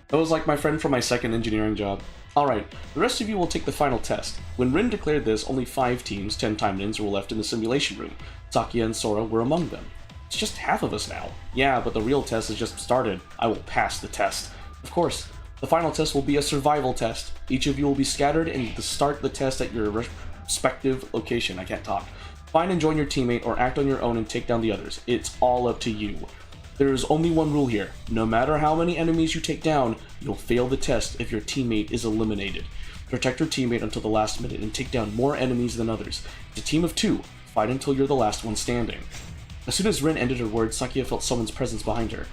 S1: That was like my friend from my second engineering job. Alright, the rest of you will take the final test. When Rin declared this, only 5 teams, 10 Taimanins, were left in the simulation room. Sakuya and Sora were among them. It's just half of us now. Yeah, but the real test has just started. I will pass the test. Of course, the final test will be a survival test. Each of you will be scattered and to start the test at your respective location. I can't talk. Find and join your teammate or act on your own and take down the others. It's all up to you. There is only one rule here. No matter how many enemies you take down, you'll fail the test if your teammate is eliminated. Protect your teammate until the last minute and take down more enemies than others. It's a team of 2. Fight until you're the last one standing. As soon as Rin ended her words, Sakuya felt someone's presence behind her.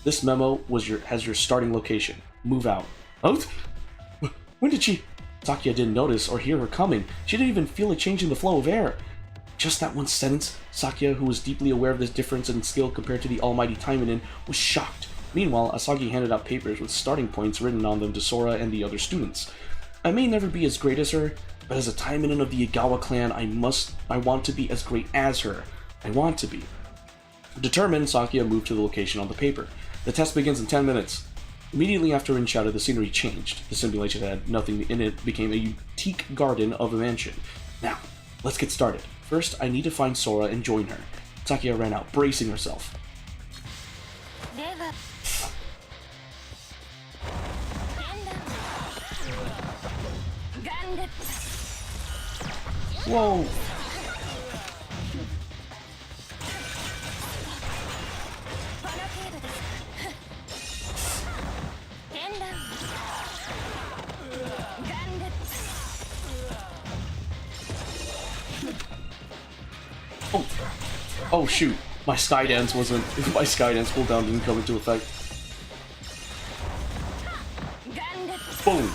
S1: This memo has your starting location. Move out. Oh? When did she... Sakuya didn't notice or hear her coming. She didn't even feel a change in the flow of air. Just that one sentence, Sakuya, who was deeply aware of this difference in skill compared to the almighty Taimanin, was shocked. Meanwhile, Asagi handed out papers with starting points written on them to Sora and the other students. I may never be as great as her, but as a Taimanin of the Igawa clan, I want to be as great as her. I want to be. Determined, Sakuya moved to the location on the paper. The test begins in 10 minutes. Immediately after Rin shouted, the scenery changed. The simulation that had nothing in it became a boutique garden of a mansion. Now, let's get started. First, I need to find Sora and join her. Sakuya ran out, bracing herself. Whoa! Oh! Oh shoot! My Skydance wasn't. My Skydance cooldown didn't come into effect. Boom!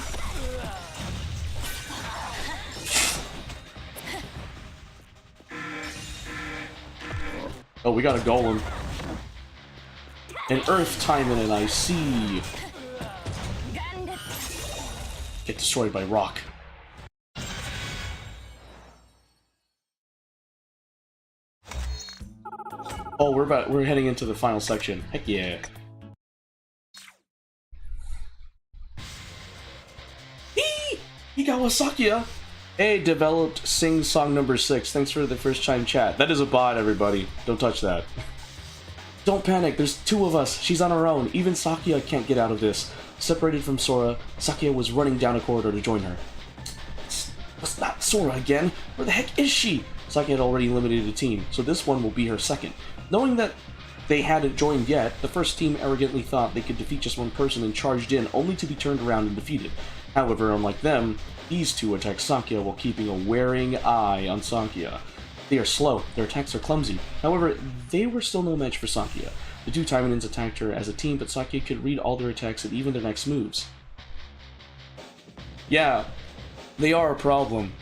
S1: Oh, we got a golem. An Earth Taimanin, I see. Get destroyed by rock. Oh, we're heading into the final section. Heck yeah. Higawa Sakuya! Hey, developed Sing Song number 6. Thanks for the first time chat. That is a bot, everybody. Don't touch that. Don't panic, there's 2 of us. She's on her own. Even Sakuya can't get out of this. Separated from Sora, Sakuya was running down a corridor to join her. It's not Sora again. Where the heck is she? Sakuya had already eliminated a team, so this one will be her second. Knowing that they hadn't joined yet, the first team arrogantly thought they could defeat just one person and charged in, only to be turned around and defeated. However, unlike them, these 2 attacked Sakuya while keeping a wary eye on Sakuya. They are slow, their attacks are clumsy. However, they were still no match for Sakuya. The 2 Taimanins attacked her as a team, but Sakuya could read all their attacks and even their next moves. Yeah, they are a problem.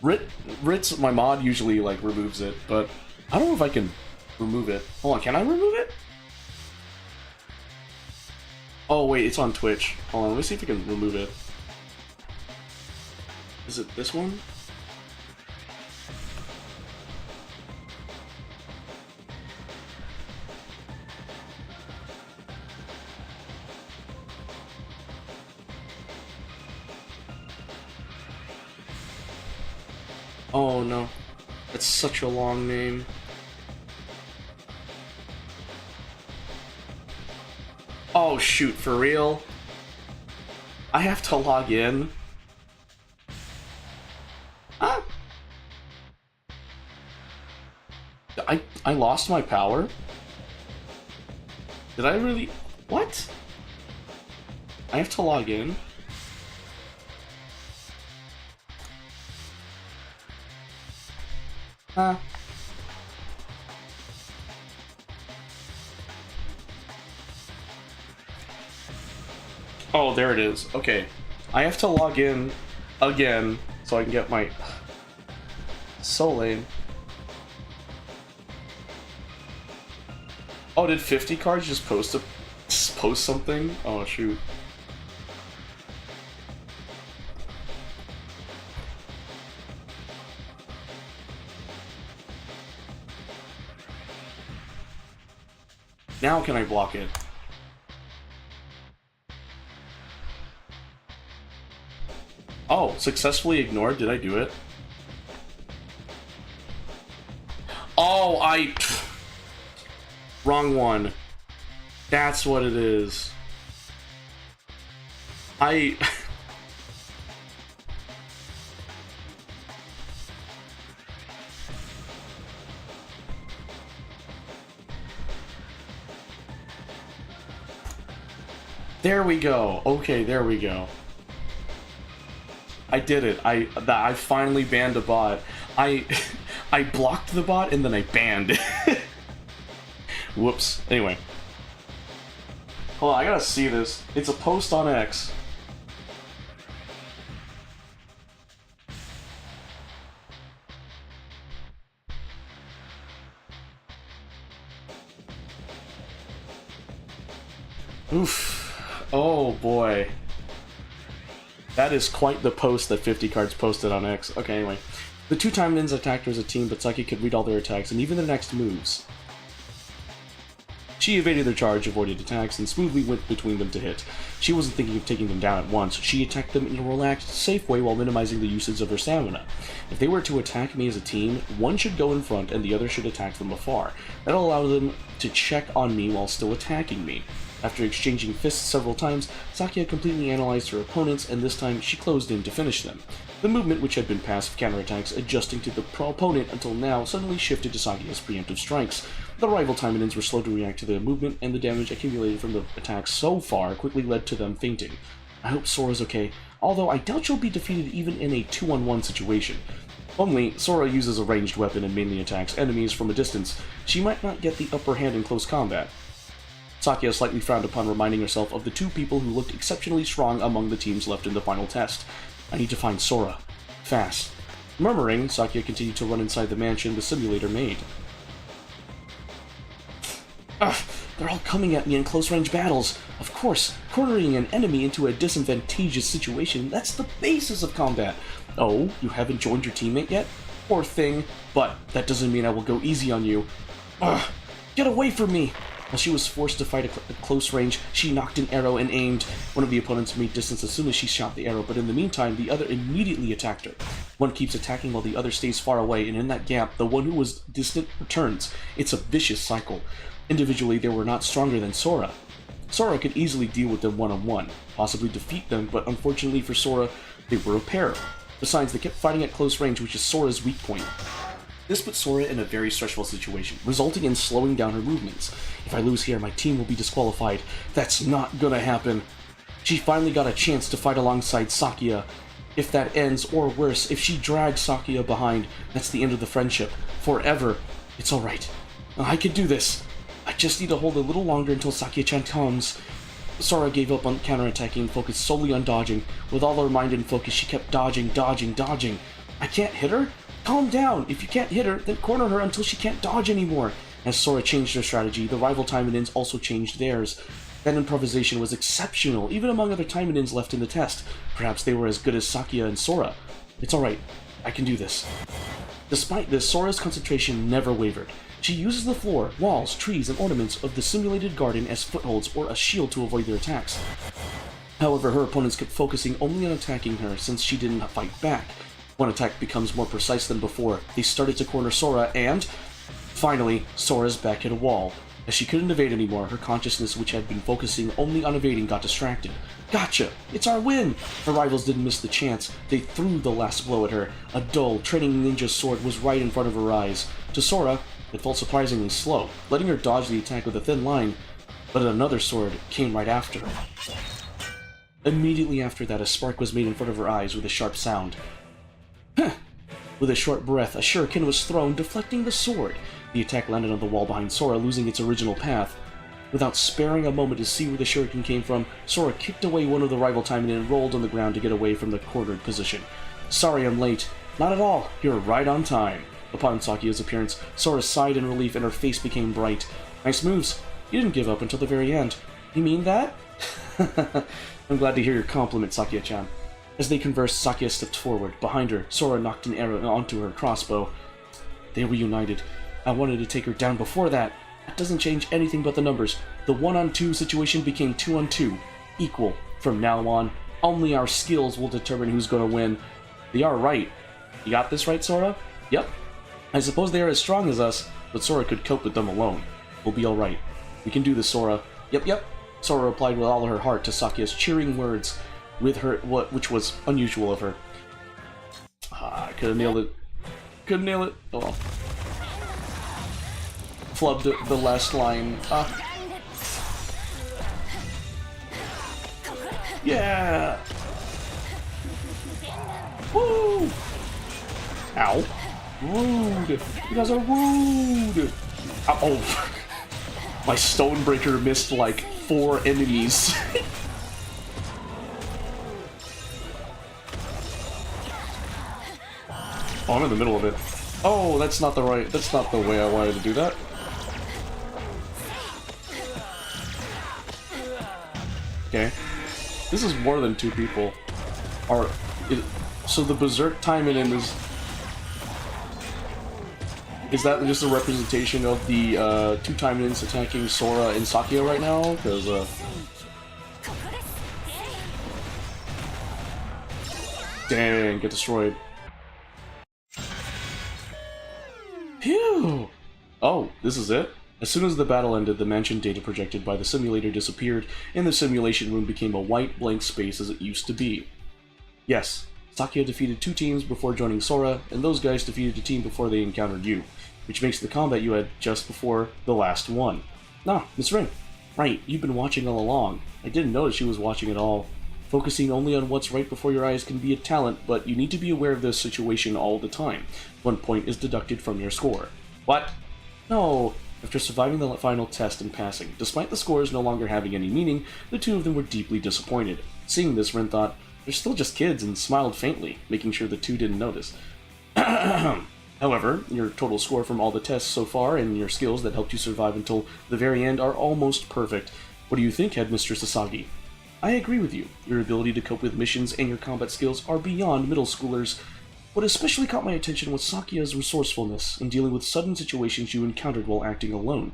S1: Ritz, my mod, usually like removes it, but I don't know if I can remove it. Hold on, can I remove it? Oh wait, it's on Twitch. Hold on, let me see if I can remove it. Is it this one? Oh no, that's such a long name. Oh shoot, for real? I have to log in? Ah! I lost my power? Did I really? What? I have to log in? Huh? Oh, there it is. Okay. I have to log in again so I can get my... So lame. Oh, did 50 cards just post something? Oh, shoot. Now can I block it? Oh, successfully ignored? Did I do it? Oh, wrong one. That's what it is. There we go. Okay, there we go. I did it. I finally banned a bot. I blocked the bot and then I banned it. Whoops. Anyway. Hold on, I gotta see this. It's a post on X. Oof. Oh boy. That is quite the post that 50 cards posted on X. Okay, anyway. The 2 Taimanins attacked her as a team, but Saki could read all their attacks and even their next moves. She evaded their charge, avoided attacks, and smoothly went between them to hit. She wasn't thinking of taking them down at once. She attacked them in a relaxed, safe way while minimizing the usage of their stamina. If they were to attack me as a team, one should go in front and the other should attack from afar. That'll allow them to check on me while still attacking me. After exchanging fists several times, Sakia completely analyzed her opponents, and this time she closed in to finish them. The movement, which had been passive counterattacks adjusting to the opponent until now, suddenly shifted to Sakia's preemptive strikes. The rival Taimanins were slow to react to the movement, and the damage accumulated from the attacks so far quickly led to them fainting. I hope Sora's okay, although I doubt she'll be defeated even in a 2-on-1 situation. Only, Sora uses a ranged weapon and mainly attacks enemies from a distance. She might not get the upper hand in close combat. Sakia slightly frowned upon reminding herself of the two people who looked exceptionally strong among the teams left in the final test. I need to find Sora. Fast. Murmuring, Sakia continued to run inside the mansion the simulator made. Ugh, they're all coming at me in close-range battles. Of course, cornering an enemy into a disadvantageous situation, that's the basis of combat. Oh, you haven't joined your teammate yet? Poor thing. But that doesn't mean I will go easy on you. Ugh, get away from me! While she was forced to fight at close range, she knocked an arrow and aimed. One of the opponents made distance as soon as she shot the arrow, but in the meantime, the other immediately attacked her. One keeps attacking while the other stays far away, and in that gap, the one who was distant returns. It's a vicious cycle. Individually, they were not stronger than Sora. Sora could easily deal with them one-on-one, possibly defeat them, but unfortunately for Sora, they were a pair. Besides, they kept fighting at close range, which is Sora's weak point. This put Sora in a very stressful situation, resulting in slowing down her movements. If I lose here, my team will be disqualified. That's not gonna happen. She finally got a chance to fight alongside Sakia. If that ends, or worse, if she drags Sakia behind, that's the end of the friendship. Forever. It's alright. I can do this. I just need to hold a little longer until Sakia-chan comes. Sora gave up on counterattacking and focused solely on dodging. With all her mind and focus, she kept dodging. I can't hit her? Calm down! If you can't hit her, then corner her until she can't dodge anymore. As Sora changed her strategy, the rival Taimanins also changed theirs. That improvisation was exceptional, even among other Taimanins left in the test. Perhaps they were as good as Sakia and Sora. It's alright. I can do this. Despite this, Sora's concentration never wavered. She uses the floor, walls, trees, and ornaments of the simulated garden as footholds or a shield to avoid their attacks. However, her opponents kept focusing only on attacking her since she didn't fight back. One attack becomes more precise than before. They started to corner Sora, and finally, Sora's back hit a wall. As she couldn't evade anymore, her consciousness, which had been focusing only on evading, got distracted. Gotcha! It's our win! Her rivals didn't miss the chance. They threw the last blow at her. A dull, training ninja sword was right in front of her eyes. To Sora, it felt surprisingly slow, letting her dodge the attack with a thin line, but another sword came right after her. Immediately after that, a spark was made in front of her eyes with a sharp sound. With a short breath, a shuriken was thrown, deflecting the sword. The attack landed on the wall behind Sora, losing its original path. Without sparing a moment to see where the shuriken came from, Sora kicked away one of the rival Taimanin and rolled on the ground to get away from the cornered position. Sorry I'm late. Not at all. You're right on time. Upon Sakia's appearance, Sora sighed in relief and her face became bright. Nice moves. You didn't give up until the very end. You mean that? I'm glad to hear your compliment, Sakia-chan. As they conversed, Sakia stepped forward. Behind her, Sora knocked an arrow onto her crossbow. They reunited. I wanted to take her down before that. That doesn't change anything but the numbers. The 1-on-2 situation became 2-on-2. Equal. From now on, only our skills will determine who's going to win. They are right. You got this right, Sora? Yep. I suppose they are as strong as us, but Sora could cope with them alone. We'll be alright. We can do this, Sora. Yep. Sora replied with all her heart to Sakia's cheering words, which was unusual of her. I could have nailed it. Couldn't nail it. Oh well. Flubbed the last line. Yeah! Woo! Ow. Rude! You guys are rude! Ow. Oh! My Stonebreaker missed like 4 enemies. Oh, I'm in the middle of it. Oh, that's not the way I wanted to do that. Okay. This is more than 2 people. So the Berserk Taimanin is that just a representation of the 2 Taimanins attacking Sora and Sakia right now? Because dang, get destroyed. Phew! Oh, this is it? As soon as the battle ended, the mansion data projected by the simulator disappeared, and the simulation room became a white blank space as it used to be. Yes, Sakia defeated 2 teams before joining Sora, and those guys defeated a team before they encountered you, which makes the combat you had just before the last one. Ah, Miss Rin. Right, you've been watching all along. I didn't notice she was watching at all. Focusing only on what's right before your eyes can be a talent, but you need to be aware of this situation all the time. 1 point is deducted from your score. What? No. After surviving the final test and passing, despite the scores no longer having any meaning, the 2 of them were deeply disappointed. Seeing this, Rin thought, they're still just kids, and smiled faintly, making sure the 2 didn't notice. However, your total score from all the tests so far and your skills that helped you survive until the very end are almost perfect. What do you think, Headmistress Asagi? I agree with you. Your ability to cope with missions and your combat skills are beyond middle schoolers. What especially caught my attention was Sakia's resourcefulness in dealing with sudden situations you encountered while acting alone.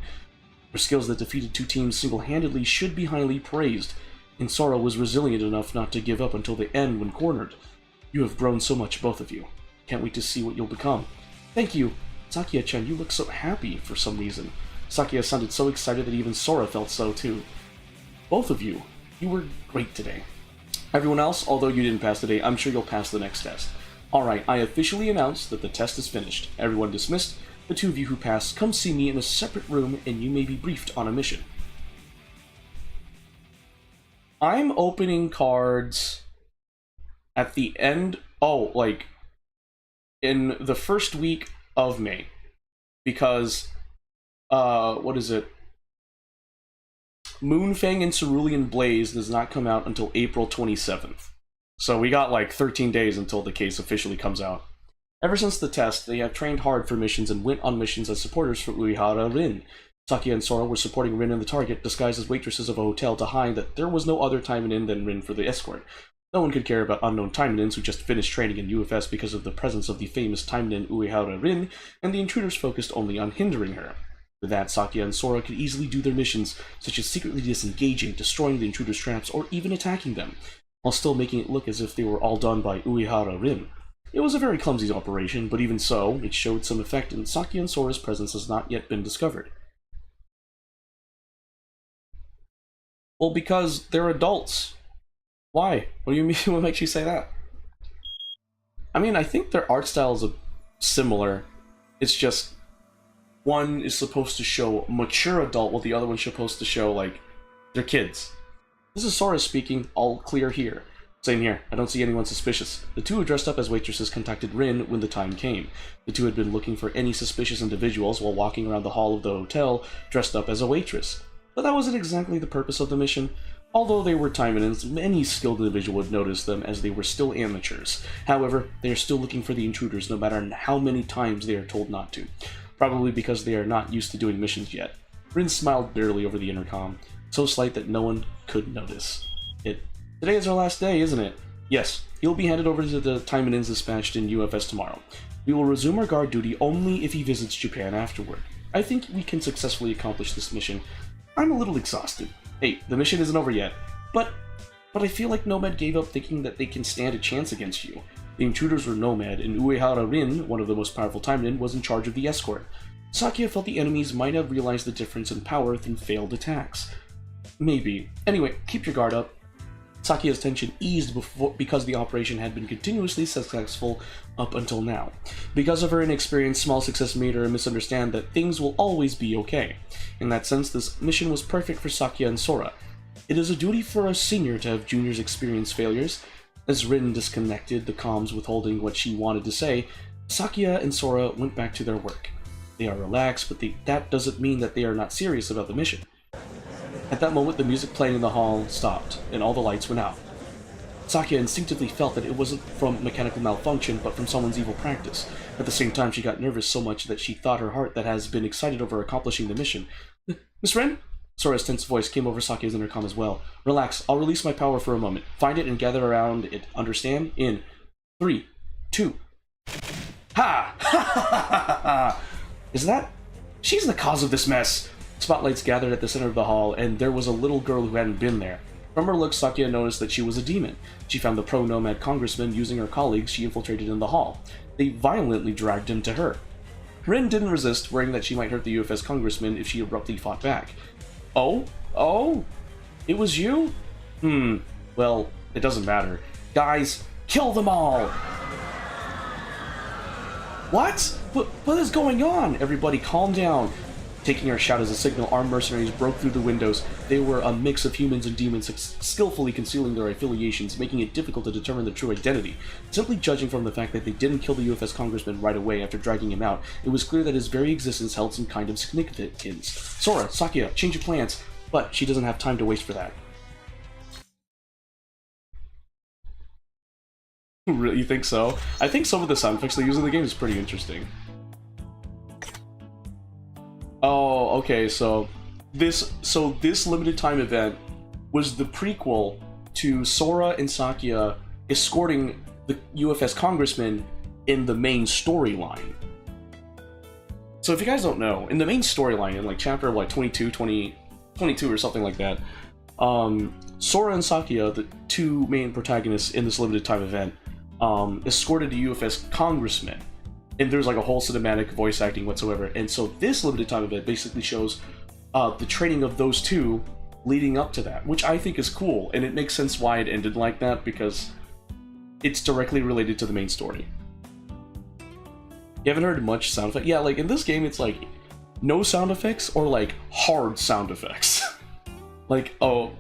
S1: Her skills that defeated 2 teams single-handedly should be highly praised, and Sora was resilient enough not to give up until the end when cornered. You have grown so much, both of you. Can't wait to see what you'll become. Thank you. Sakia-chan, you look so happy for some reason. Sakia sounded so excited that even Sora felt so too. Both of you, you were great today. Everyone else, although you didn't pass today, I'm sure you'll pass the next test. Alright, I officially announce that the test is finished. Everyone dismissed. The 2 of you who passed, come see me in a separate room and you may be briefed on a mission. I'm opening cards at the end, in the first week of May, because, what is it? Moonfang and Cerulean Blaze does not come out until April 27th. So we got like 13 days until the case officially comes out. Ever since the test, they have trained hard for missions and went on missions as supporters for Uehara Rin. Sakia and Sora were supporting Rin and the target, disguised as waitresses of a hotel to hide that there was no other Taimanin than Rin for the escort. No one could care about unknown Taimanins who just finished training in UFS because of the presence of the famous Taimanin Uehara Rin, and the intruders focused only on hindering her. With that, Sakia and Sora could easily do their missions, such as secretly disengaging, destroying the intruders' traps, or even attacking them, while still making it look as if they were all done by Uehara Rin. It was a very clumsy operation, but even so, it showed some effect, and Sakia and Sora's presence has not yet been discovered. Well, because they're adults. Why? What do you mean? What makes you say that? I mean, I think their art styles are similar. It's just one is supposed to show mature adult, while the other one's supposed to show, like, they're kids. This is Sora speaking, all clear here. Same here, I don't see anyone suspicious. The 2 who dressed up as waitresses contacted Rin when the time came. The 2 had been looking for any suspicious individuals while walking around the hall of the hotel, dressed up as a waitress. But that wasn't exactly the purpose of the mission. Although they were Taimanins, any skilled individual would notice them as they were still amateurs. However, they are still looking for the intruders no matter how many times they are told not to. Probably because they are not used to doing missions yet. Rin smiled bitterly over the intercom, so slight that no one could notice it. Today is our last day, isn't it? Yes, he'll be handed over to the Taimanins dispatched in UFS tomorrow. We will resume our guard duty only if he visits Japan afterward. I think we can successfully accomplish this mission. I'm a little exhausted. Hey, the mission isn't over yet. But I feel like Nomad gave up thinking that they can stand a chance against you. The intruders were Nomad, and Uehara Rin, one of the most powerful Taimanin, was in charge of the escort. Sakia felt the enemies might have realized the difference in power through failed attacks. Maybe. Anyway, keep your guard up. Sakia's tension eased because the operation had been continuously successful up until now. Because of her inexperience, small success made her misunderstand that things will always be okay. In that sense, this mission was perfect for Sakia and Sora. It is a duty for a senior to have juniors experience failures. As Rin disconnected the comms withholding what she wanted to say, Sakia and Sora went back to their work. They are relaxed, but that doesn't mean that they are not serious about the mission. At that moment, the music playing in the hall stopped, and all the lights went out. Sakia instinctively felt that it wasn't from mechanical malfunction, but from someone's evil practice. At the same time, she got nervous so much that she thought her heart that has been excited over accomplishing the mission. Miss Ren? Sora's tense voice came over Sakia's intercom as well. Relax, I'll release my power for a moment. Find it and gather around it. Understand? In 3, 2... Ha! Ha ha ha! Is that... She's the cause of this mess! Spotlights gathered at the center of the hall, and there was a little girl who hadn't been there. From her look, Sakia noticed that she was a demon. She found the pro-nomad congressman using her colleagues she infiltrated in the hall. They violently dragged him to her. Rin didn't resist, worrying that she might hurt the UFS congressman if she abruptly fought back. Oh? Oh? It was you? Well, it doesn't matter. Guys, kill them all! What? What is going on? Everybody calm down. Taking our shout as a signal, armed mercenaries broke through the windows. They were a mix of humans and demons, skillfully concealing their affiliations, making it difficult to determine their true identity. Simply judging from the fact that they didn't kill the UFS congressman right away after dragging him out, it was clear that his very existence held some kind of significance. Sora, Sakuya, change your plans. But she doesn't have time to waste for that. Really, you think so? I think some of the sound effects they use in the game is pretty interesting. Oh, okay, so this limited time event was the prequel to Sora and Sakuya escorting the UFS congressman in the main storyline. So if you guys don't know, in the main storyline, in like chapter like 22 or something like that, Sora and Sakuya, the two main protagonists in this limited time event, escorted the UFS congressman. And there's like a whole cinematic voice acting whatsoever. And so this limited time event basically shows the training of those two leading up to that, which I think is cool. And it makes sense why it ended like that, because it's directly related to the main story. You haven't heard much sound effect? Yeah, like in this game, it's like no sound effects or like hard sound effects. like a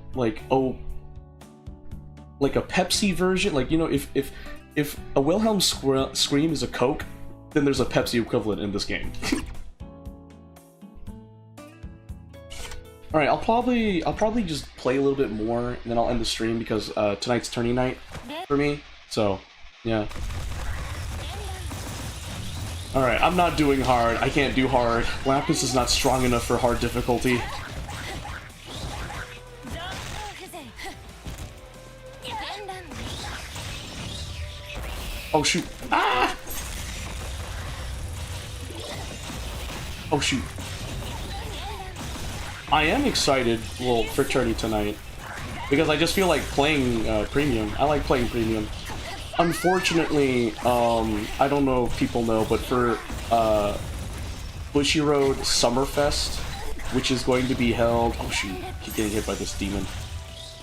S1: Pepsi version. Like, you know, if a Wilhelm scream is a Coke, then there's a Pepsi equivalent in this game. Alright, I'll probably just play a little bit more, and then I'll end the stream, because tonight's tourney night for me, so, yeah. Alright, I'm not doing hard. I can't do hard. Lapis is not strong enough for hard difficulty. Oh shoot. Ah! Oh shoot. I am excited, well, for tourney tonight, because I just feel like playing premium. I like playing premium. Unfortunately, I don't know if people know, but for Bushy Road Summerfest, which is going to be held... Oh shoot, keep getting hit by this demon.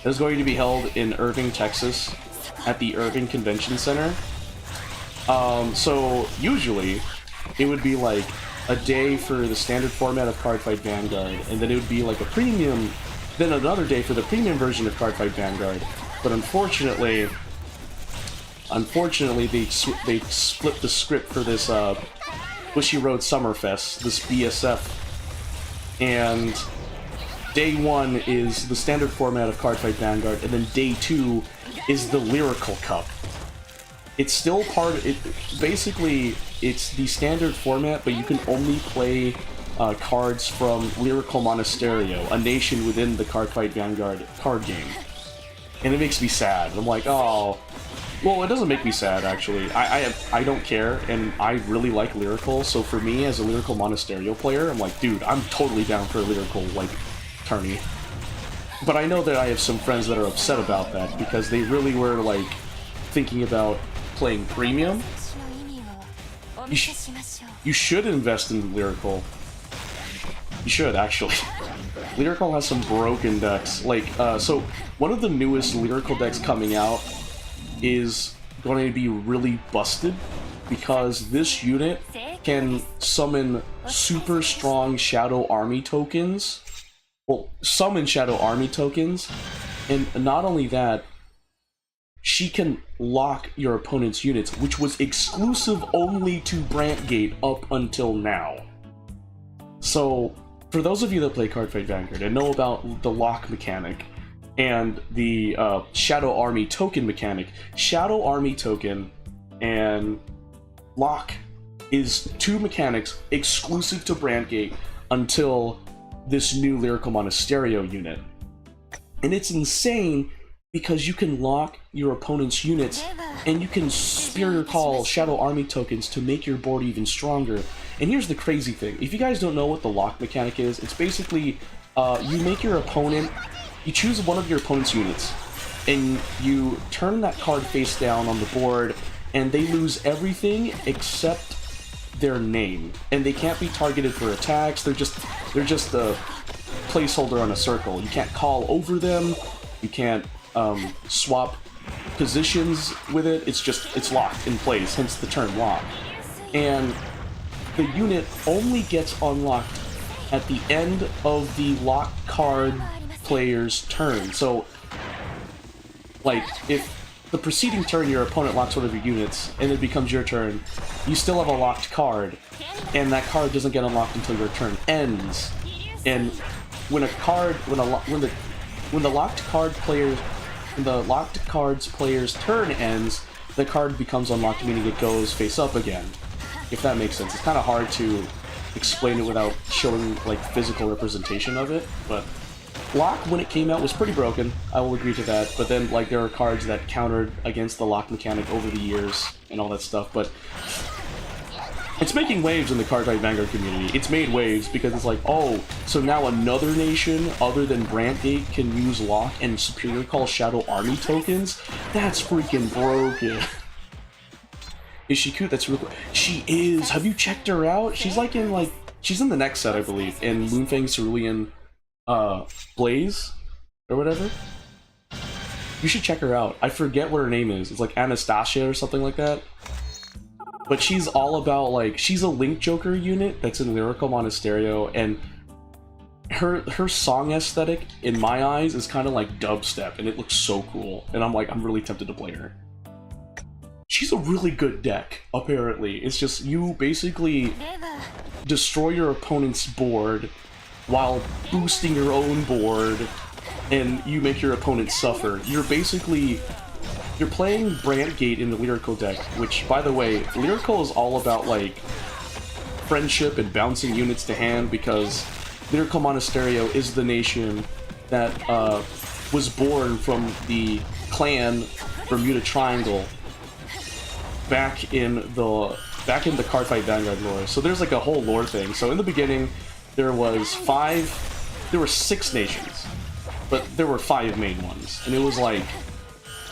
S1: It's going to be held in Irving, Texas, at the Irving Convention Center. So usually, it would be like a day for the standard format of Cardfight Vanguard, and then it would be like a premium, then another day for the premium version of Cardfight Vanguard. But unfortunately, they split the script for this Bushy Road Summerfest, this BSF, and day 1 is the standard format of Cardfight Vanguard, and then day 2 is the Lyrical Cup. It's still part of it. Basically, it's the standard format, but you can only play cards from Lyrical Monasterio, a nation within the Cardfight Vanguard card game. And it makes me sad. I'm like, oh... Well, it doesn't make me sad, actually. I don't care, and I really like Lyrical, so for me, as a Lyrical Monasterio player, I'm like, dude, I'm totally down for a Lyrical, like, tourney. But I know that I have some friends that are upset about that, because they really were, like, thinking about playing premium. You should invest in Lyrical. You should, actually. Lyrical has some broken decks. Like, so, one of the newest Lyrical decks coming out is going to be really busted, because this unit can summon super strong Shadow Army tokens. Well, summon Shadow Army tokens, and not only that, she can lock your opponent's units, which was exclusive only to Brantgate up until now. So, for those of you that play Cardfight Vanguard and know about the lock mechanic and the Shadow Army token mechanic, Shadow Army token and lock is two mechanics exclusive to Brantgate until this new Lyrical Monasterio unit. And it's insane, because you can lock your opponent's units, and you can Superior Call Shadow Army tokens to make your board even stronger. And here's the crazy thing. If you guys don't know what the lock mechanic is, it's basically, you make your opponent, you choose one of your opponent's units, and you turn that card face down on the board, and they lose everything except their name, and they can't be targeted for attacks. They're just a placeholder on a circle. You can't call over them. You can't swap positions with it. It's locked in place, hence the term lock. And the unit only gets unlocked at the end of the lock card player's turn. So, like, if the preceding turn your opponent locks one of your units, and it becomes your turn, you still have a locked card, and that card doesn't get unlocked until your turn ends. And when a card, when the locked card's player's turn ends, the card becomes unlocked, meaning it goes face up again. If that makes sense. It's kind of hard to explain it without showing like physical representation of it, but lock when it came out was pretty broken, I will agree to that, but then like there are cards that countered against the lock mechanic over the years and all that stuff. But it's making waves in the Cardfight Vanguard community. It's made waves because it's like, oh, so now another nation other than Brantgate can use lock and Superior Call Shadow Army tokens? That's freaking broken. Is she cute? That's really cool. She is. Have you checked her out? She's like in like, she's in the next set, I believe, in Moonfang Cerulean Blaze or whatever. You should check her out. I forget what her name is. It's like Anastasia or something like that. But she's all about like, she's a Link Joker unit that's in Lyrical Monasterio, and her song aesthetic in my eyes is kind of like dubstep, and it looks so cool. And I'm like, I'm really tempted to play her. She's a really good deck, apparently. It's just you basically destroy your opponent's board while boosting your own board, and you make your opponent suffer. You're playing Brantgate in the Lyrical deck, which, by the way, Lyrical is all about, like, friendship and bouncing units to hand, because Lyrical Monasterio is the nation that was born from the clan Bermuda Triangle back in the Cardfight Vanguard lore. So there's like a whole lore thing. So in the beginning, there were 6 nations, but there were 5 main ones, and it was like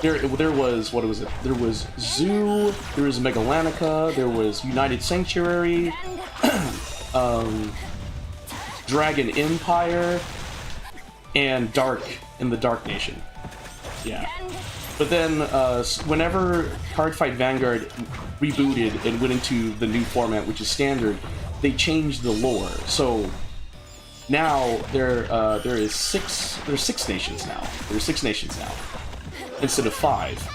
S1: there was, what was it? There was Zoo, there was Megalanica, there was United Sanctuary, Dragon Empire, and Dark in the Dark Nation. Yeah. But then, whenever Cardfight Vanguard rebooted and went into the new format, which is standard, they changed the lore. So now there's 6 nations now. There's 6 nations now instead of 5,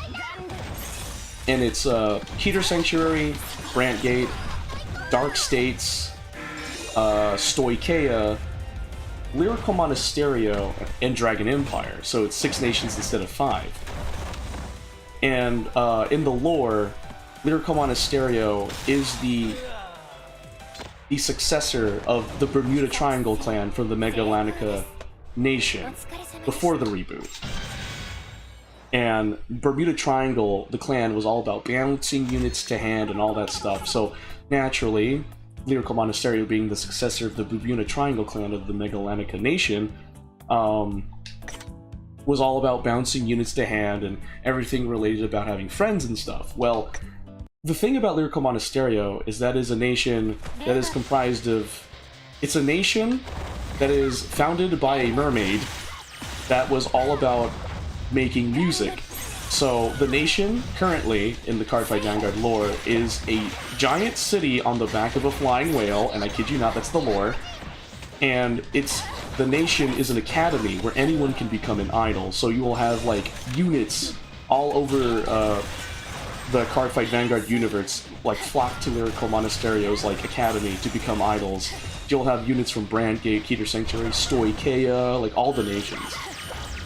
S1: and it's Keter Sanctuary, Brantgate, Dark States, Stoicheia, Lyrical Monasterio, and Dragon Empire. So it's 6 nations instead of 5. And in the lore, Lyrical Monasterio is the successor of the Bermuda Triangle clan from the Megalanica nation before the reboot. And Bermuda Triangle, the clan, was all about bouncing units to hand and all that stuff. So naturally, Lyrical Monasterio being the successor of the Bermuda Triangle clan of the Megalanica nation, was all about bouncing units to hand and everything related about having friends and stuff. Well, the thing about Lyrical Monasterio is that is a nation that is comprised of... It's a nation that is founded by a mermaid that was all about making music. So the nation currently in the Cardfight Vanguard lore is a giant city on the back of a flying whale, and I kid you not, that's the lore. And the nation is an academy where anyone can become an idol. So you will have like units all over the Cardfight Vanguard universe like flock to Lyrical Monasterio's like academy to become idols. You'll have units from Brantgate, Keter Sanctuary, Stoicheia, like all the nations.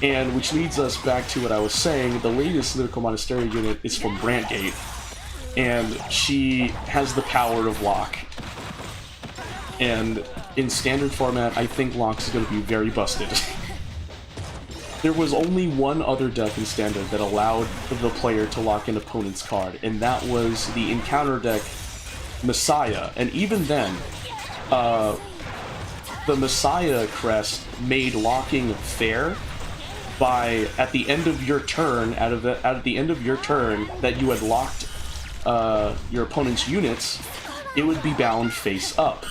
S1: And which leads us back to what I was saying, the latest Lyrical Monasterio unit is from Brantgate, and she has the power of lock. And in standard format, I think Lox is going to be very busted. There was only one other deck in standard that allowed the player to lock an opponent's card, and that was the encounter deck Messiah. And even then, the Messiah crest made locking fair by, at the end of your turn, at the end of your turn that you had locked your opponent's units, it would be bound face up.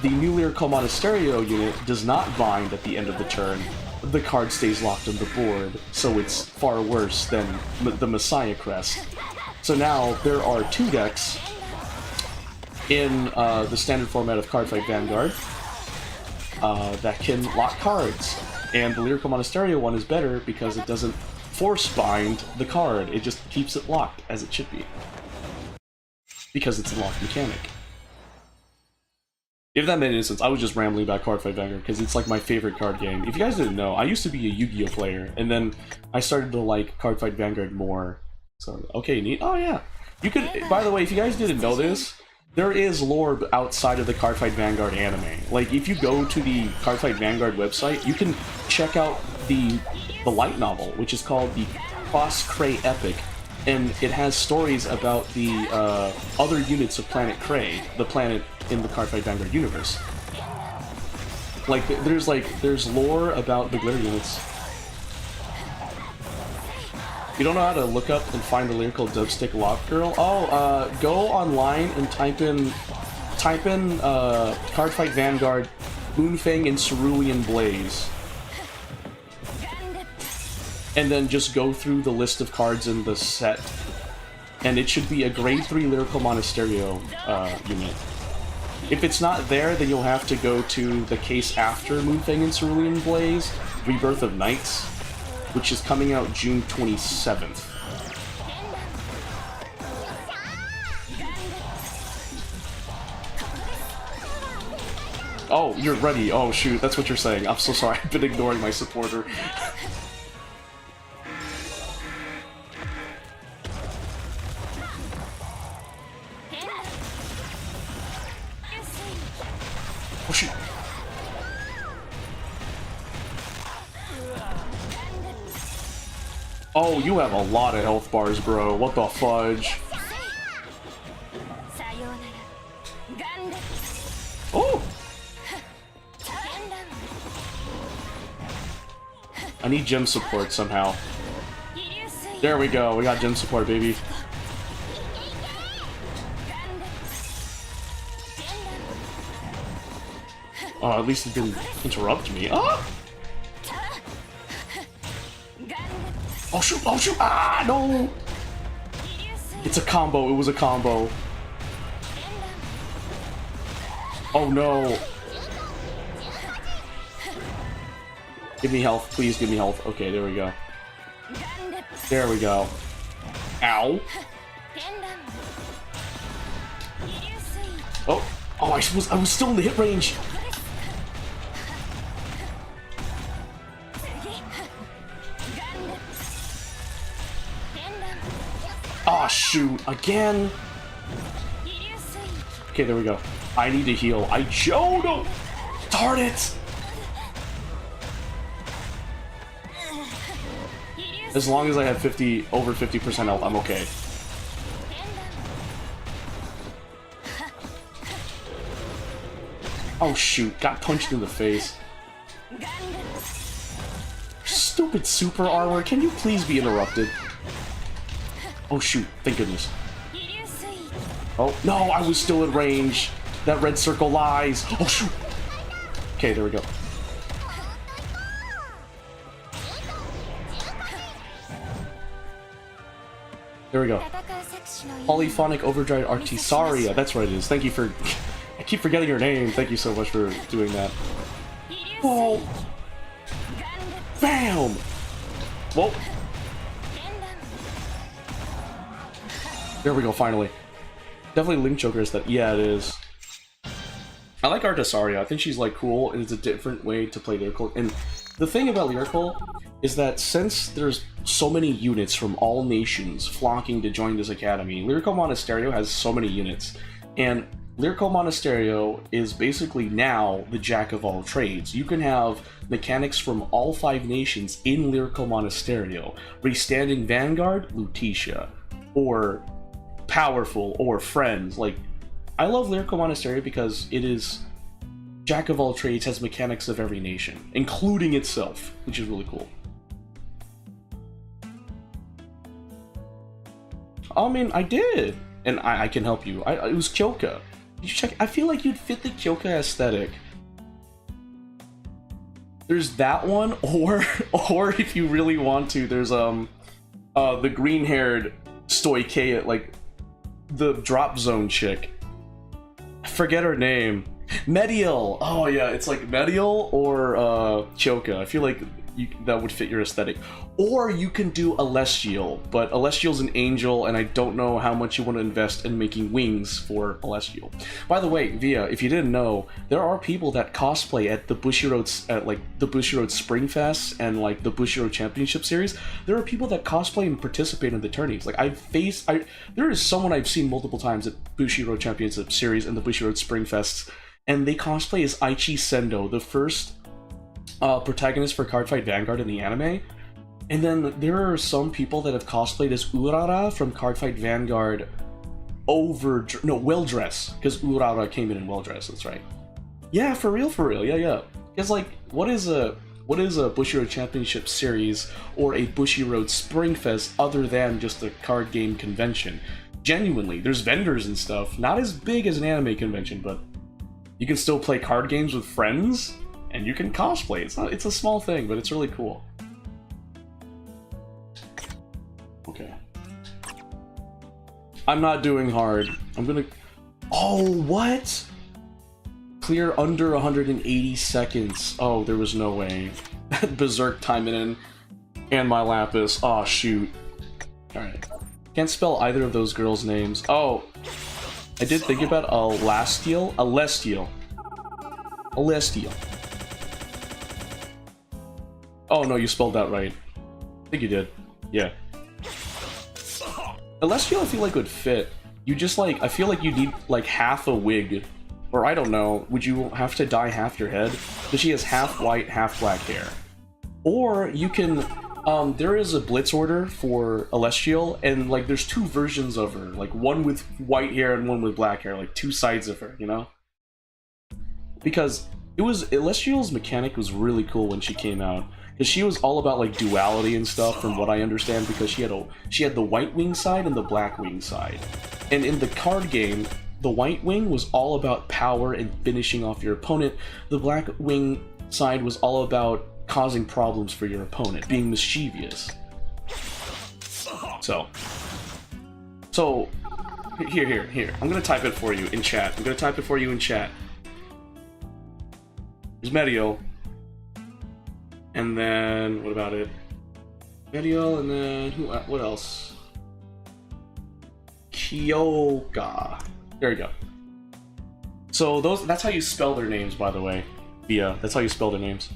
S1: The new Lyrical Monasterio unit does not bind at the end of the turn. The card stays locked on the board, so it's far worse than the Messiah Crest. So now there are 2 decks in the standard format of Cardfight Vanguard that can lock cards. And the Lyrical Monasterio one is better because it doesn't force bind the card, it just keeps it locked as it should be. Because it's a locked mechanic. If that made any sense, I was just rambling about Cardfight Vanguard because it's like my favorite card game. If you guys didn't know, I used to be a Yu-Gi-Oh player, and then I started to like Cardfight Vanguard more. So, okay, neat. Oh yeah. You could, by the way, if you guys didn't know this, there is lore outside of the Cardfight Vanguard anime. Like, if you go to the Cardfight Vanguard website, you can check out the light novel, which is called the Cross Cray Epic, and it has stories about the other units of Planet Cray, the planet in the Cardfight Vanguard universe. There's lore about the glitter units. You don't know how to look up and find the lyrical dubstick lock girl? Oh, go online and type in Cardfight Vanguard, Moonfang and Cerulean Blaze. And then just go through the list of cards in the set. And it should be a grade 3 Lyrical Monasterio unit. If it's not there, then you'll have to go to the case after Moonfang and Cerulean Blaze, Rebirth of Knights, which is coming out June 27th. Oh, you're ready. Oh, shoot, that's what you're saying. I'm so sorry, I've been ignoring my supporter. Oh, shoot. Oh, you have a lot of health bars, bro. What the fudge? Oh! I need gem support somehow. There we go. We got gem support, baby. Oh, at least it didn't interrupt me. Oh! Oh shoot! Oh shoot! Ah, no! It's a combo. It was a combo. Oh no! Give me health, please. Give me health. Okay, there we go. There we go. Ow! Oh! Oh! I was still in the hit range. Oh shoot, again? Okay, there we go. I need to heal. No! Darn it! As long as I have over 50% health, I'm okay. Oh shoot, got punched in the face. Stupid super armor, can you please be interrupted? Oh shoot, thank goodness. Oh, no, I was still in range. That red circle lies. Oh shoot. Okay, there we go. There we go. Polyphonic Overdrive Artisaria. That's what it is. Thank you for... I keep forgetting your name. Thank you so much for doing that. Whoa. Bam! Whoa. There we go, finally. Definitely Link Choker is that. Yeah, it is. I like Artisaria. I think she's like cool, and it's a different way to play Lyrical. And the thing about Lyrical is that since there's so many units from all nations flocking to join this academy, Lyrical Monasterio has so many units. And Lyrical Monasterio is basically now the jack of all trades. You can have mechanics from all 5 nations in Lyrical Monasterio. Restanding Vanguard, Lutetia. Or Powerful, or Friends. Like, I love Lyrical Monasterio because it is jack of all trades, has mechanics of every nation, including itself, which is really cool. I mean, I did. and I can help you. It was Kyoka. You check. I feel like you'd fit the Kyoka aesthetic. There's that one, or if you really want to, there's the green-haired Stoikea, like the drop zone chick. I forget her name. Medial. Oh yeah, it's like Medial or Kyoka. I feel like that would fit your aesthetic. Or you can do Alestial, but Alestial's an angel, and I don't know how much you want to invest in making wings for Alestial. By the way, Via, if you didn't know, there are people that cosplay at the Bushiroad, at like the Bushiroad Spring Fest and like the Bushiroad Championship Series. There are people that cosplay and participate in the tourneys. Like there is someone I've seen multiple times at Bushiroad Championship Series and the Bushiroad Spring Fests, and they cosplay as Aichi Sendo, the first protagonist for Cardfight Vanguard in the anime. And then there are some people that have cosplayed as Urara from Cardfight Vanguard well-dressed, because Urara came in well-dressed, that's right. Yeah, for real, yeah. It's like, what is a Bushiroad Championship Series or a Bushiroad Springfest other than just a card game convention? Genuinely, there's vendors and stuff, not as big as an anime convention, but you can still play card games with friends, and you can cosplay. It's a small thing, but it's really cool. Okay. I'm not doing hard. I'm gonna... Oh, what? Clear under 180 seconds. Oh, there was no way. Berserk Taimanin and my Lapis. Oh, shoot. Alright. Can't spell either of those girls' names. Oh, I did think about Alestial. Oh, no, you spelled that right. I think you did. Yeah. Alestial, I feel like would fit. You just like, I feel like you need like half a wig, or I don't know. Would you have to dye half your head? Because she has half white, half black hair. Or you can, there is a blitz order for Alestial, and like there's two versions of her, like one with white hair and one with black hair, like two sides of her, you know? Because Alestial's mechanic was really cool when she came out. Because she was all about like duality and stuff, from what I understand, because she had the white wing side and the black wing side. And in the card game, the white wing was all about power and finishing off your opponent. The black wing side was all about causing problems for your opponent, being mischievous. So here. I'm gonna type it for you in chat. There's Medio. And then, what about it? Medial, and then, what else? Kyoka. There you go. So that's how you spell their names, by the way. Yeah, that's how you spell their names.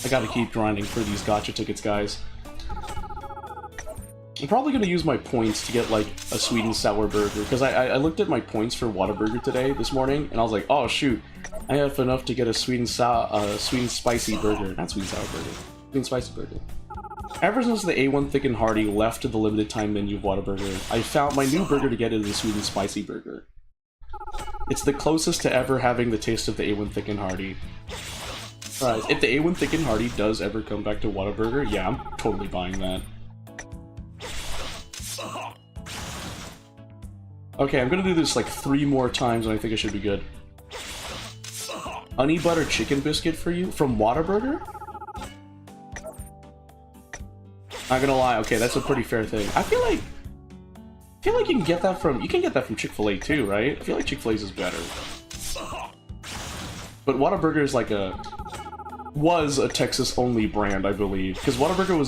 S1: I gotta keep grinding for these gacha tickets, guys. I'm probably gonna use my points to get like a sweet and sour burger, because I looked at my points for Whataburger today, this morning, and I was like, oh shoot, I have enough to get a sweet and spicy burger. Not sweet and sour burger. Sweet and spicy burger. Ever since the A1 Thick and Hearty left the limited time menu of Whataburger, I found my new burger to get is the sweet and spicy burger. It's the closest to ever having the taste of the A1 Thick and Hearty. Right, if the A1 Thick and Hearty does ever come back to Whataburger, yeah, I'm totally buying that. Okay, I'm gonna do this like 3 more times and I think I should be good. Honey butter chicken biscuit for you from Whataburger? Not gonna lie, okay, that's a pretty fair thing. I feel like you can get that from Chick-fil-A too, right? I feel like Chick-fil-A's is better. But Whataburger is like was a Texas-only brand, I believe. Because Whataburger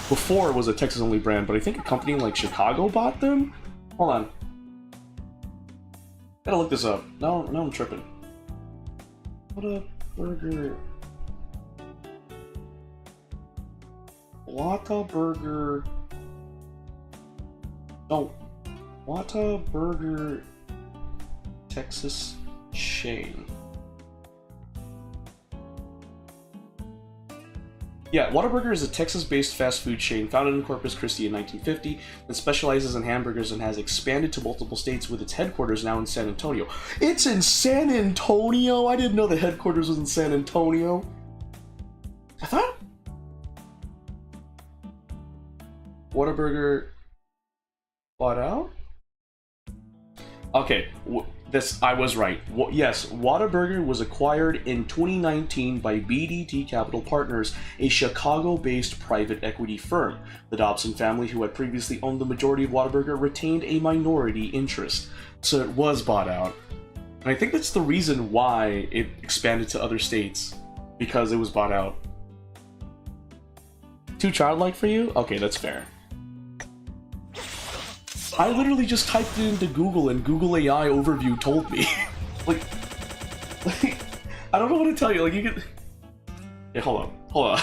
S1: before was a Texas-only brand, but I think a company in like Chicago bought them? Hold on. Gotta look this up. No, I'm tripping. Whataburger. Whataburger. No. Whataburger Texas chain. Yeah, Whataburger is a Texas-based fast food chain founded in Corpus Christi in 1950 that specializes in hamburgers and has expanded to multiple states with its headquarters now in San Antonio. It's in San Antonio? I didn't know the headquarters was in San Antonio. I thought Whataburger bought out? Okay, I was right. Yes, Whataburger was acquired in 2019 by BDT Capital Partners, a Chicago-based private equity firm. The Dobson family, who had previously owned the majority of Whataburger, retained a minority interest, so it was bought out. And I think that's the reason why it expanded to other states, because it was bought out. Too childlike for you? Okay, that's fair. I literally just typed it into Google and Google AI overview told me. like, I don't know what to tell you. Like, you can. Yeah, hold on.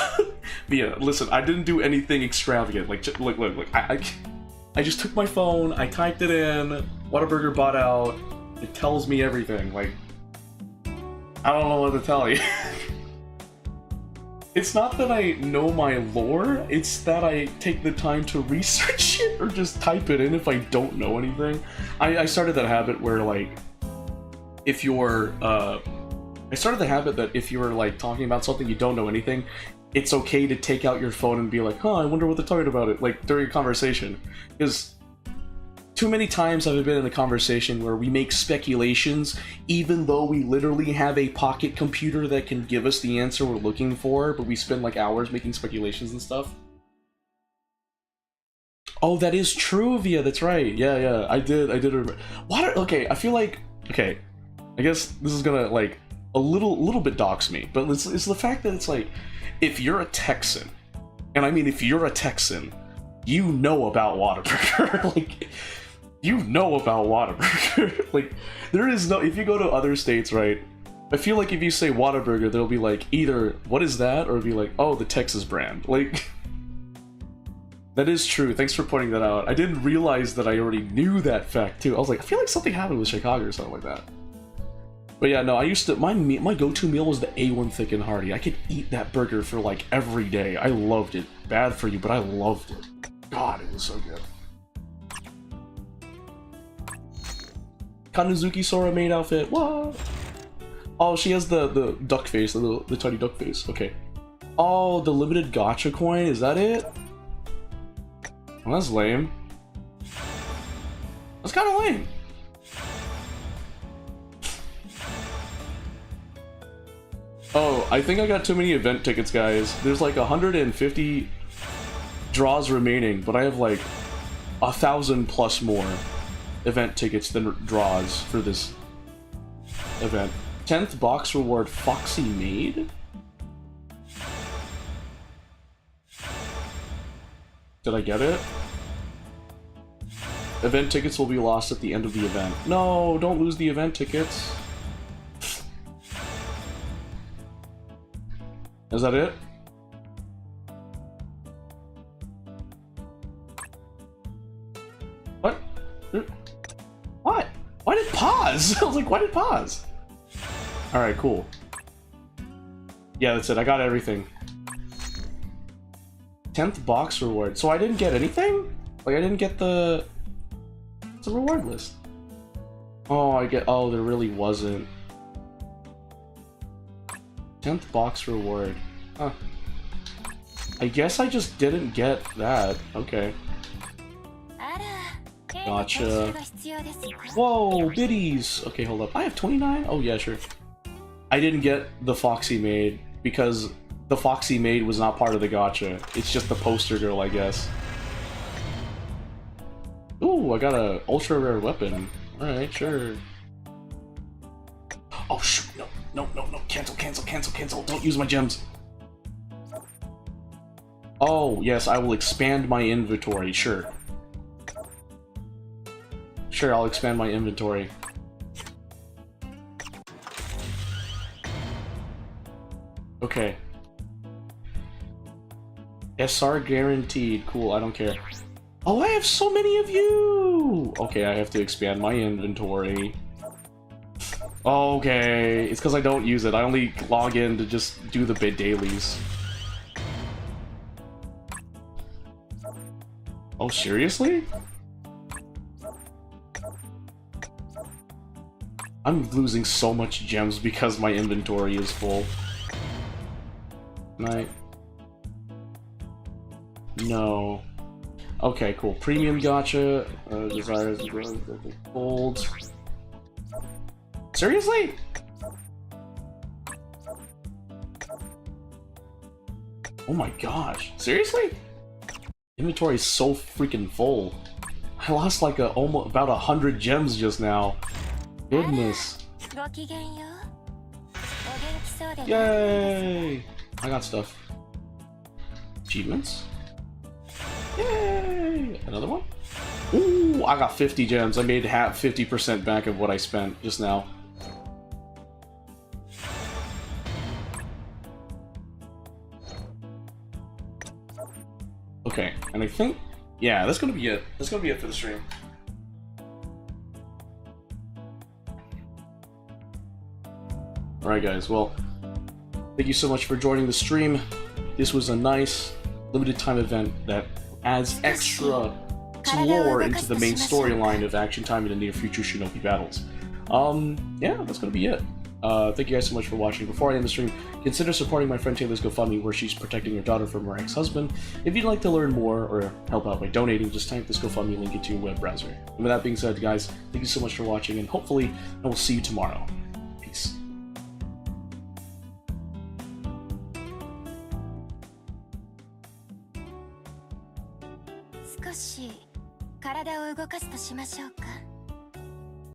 S1: Mia, listen, I didn't do anything extravagant. Like, look. I just took my phone, I typed it in, Whataburger bought out. It tells me everything. Like, I don't know what to tell you. It's not that I know my lore, it's that I take the time to research it or just type it in if I don't know anything. I started that habit where, like, if you're, I started the habit that if you're, like, talking about something you don't know anything, it's okay to take out your phone and be like, huh, I wonder what they're talking about it, like, during a conversation. Because too many times I've been in a conversation where we make speculations even though we literally have a pocket computer that can give us the answer we're looking for, but we spend like hours making speculations and stuff. Oh, that is true, Via, that's right. Yeah, I did remember. Okay, I feel like, okay, I guess this is gonna like a little bit dox me, but it's the fact that it's like, if you're a Texan, and I mean if you're a Texan, you know about Whataburger. Like, you know about Whataburger. Like, there is no, if you go to other states, right, I feel like if you say Whataburger, they'll be like, either, what is that? Or be like, oh, the Texas brand. Like, that is true. Thanks for pointing that out. I didn't realize that I already knew that fact, too. I was like, I feel like something happened with Chicago or something like that. But yeah, no, I used to, my go-to meal was the A1 Thick and Hearty. I could eat that burger for, like, every day. I loved it. Bad for you, but I loved it. God, it was so good. Kanuzuki Sora maid outfit. What? Oh, she has the duck face, the tiny duck face. Okay. Oh, the limited gacha coin. Is that it? Well, that's lame. That's kind of lame. Oh, I think I got too many event tickets, guys. There's like 150 draws remaining, but I have like 1,000 plus more event tickets than draws for this event. 10th box reward, Foxy Maid? Did I get it? Event tickets will be lost at the end of the event. No, don't lose the event tickets. Is that it? What? What? Why did it pause? I was like, why did it pause? Alright, cool. Yeah, that's it. I got everything. 10th box reward. So I didn't get anything? Like, I didn't get the... It's a reward list. Oh, oh, there really wasn't. 10th box reward. Huh. I guess I just didn't get that. Okay. Gotcha. Whoa, biddies! Okay, hold up. I have 29? Oh, yeah, sure. I didn't get the Foxy Maid because the Foxy Maid was not part of the gacha. It's just the poster girl, I guess. Ooh, I got a ultra rare weapon. Alright, sure. Oh, shoot. No. Cancel. Don't use my gems. Oh, yes, I will expand my inventory. Sure. Sure, I'll expand my inventory. Okay. SR guaranteed. Cool, I don't care. Oh, I have so many of you! Okay, I have to expand my inventory. Okay, it's because I don't use it. I only log in to just do the bid dailies. Oh, seriously? I'm losing so much gems because my inventory is full. No. Okay, cool. Premium gacha. Desires gold. Seriously? Oh my gosh. Seriously? Inventory is so freaking full. I lost like almost about 100 gems just now. Goodness. Yay! I got stuff. Achievements? Yay! Another one? Ooh, I got 50 gems. I made 50% back of what I spent just now. Okay, and I think, yeah, that's gonna be it. That's gonna be it for the stream. Alright guys, well, thank you so much for joining the stream. This was a nice, limited time event that adds extra lore into the main storyline of Action Time in the near future Shinobi battles. Yeah, that's gonna be it. Thank you guys so much for watching. Before I end the stream, consider supporting my friend Taylor's GoFundMe, where she's protecting her daughter from her ex-husband. If you'd like to learn more or help out by donating, just type this GoFundMe link into your web browser. And with that being said, guys, thank you so much for watching, and hopefully I will see you tomorrow. Peace.
S2: 少し体を動かすとしましょうか。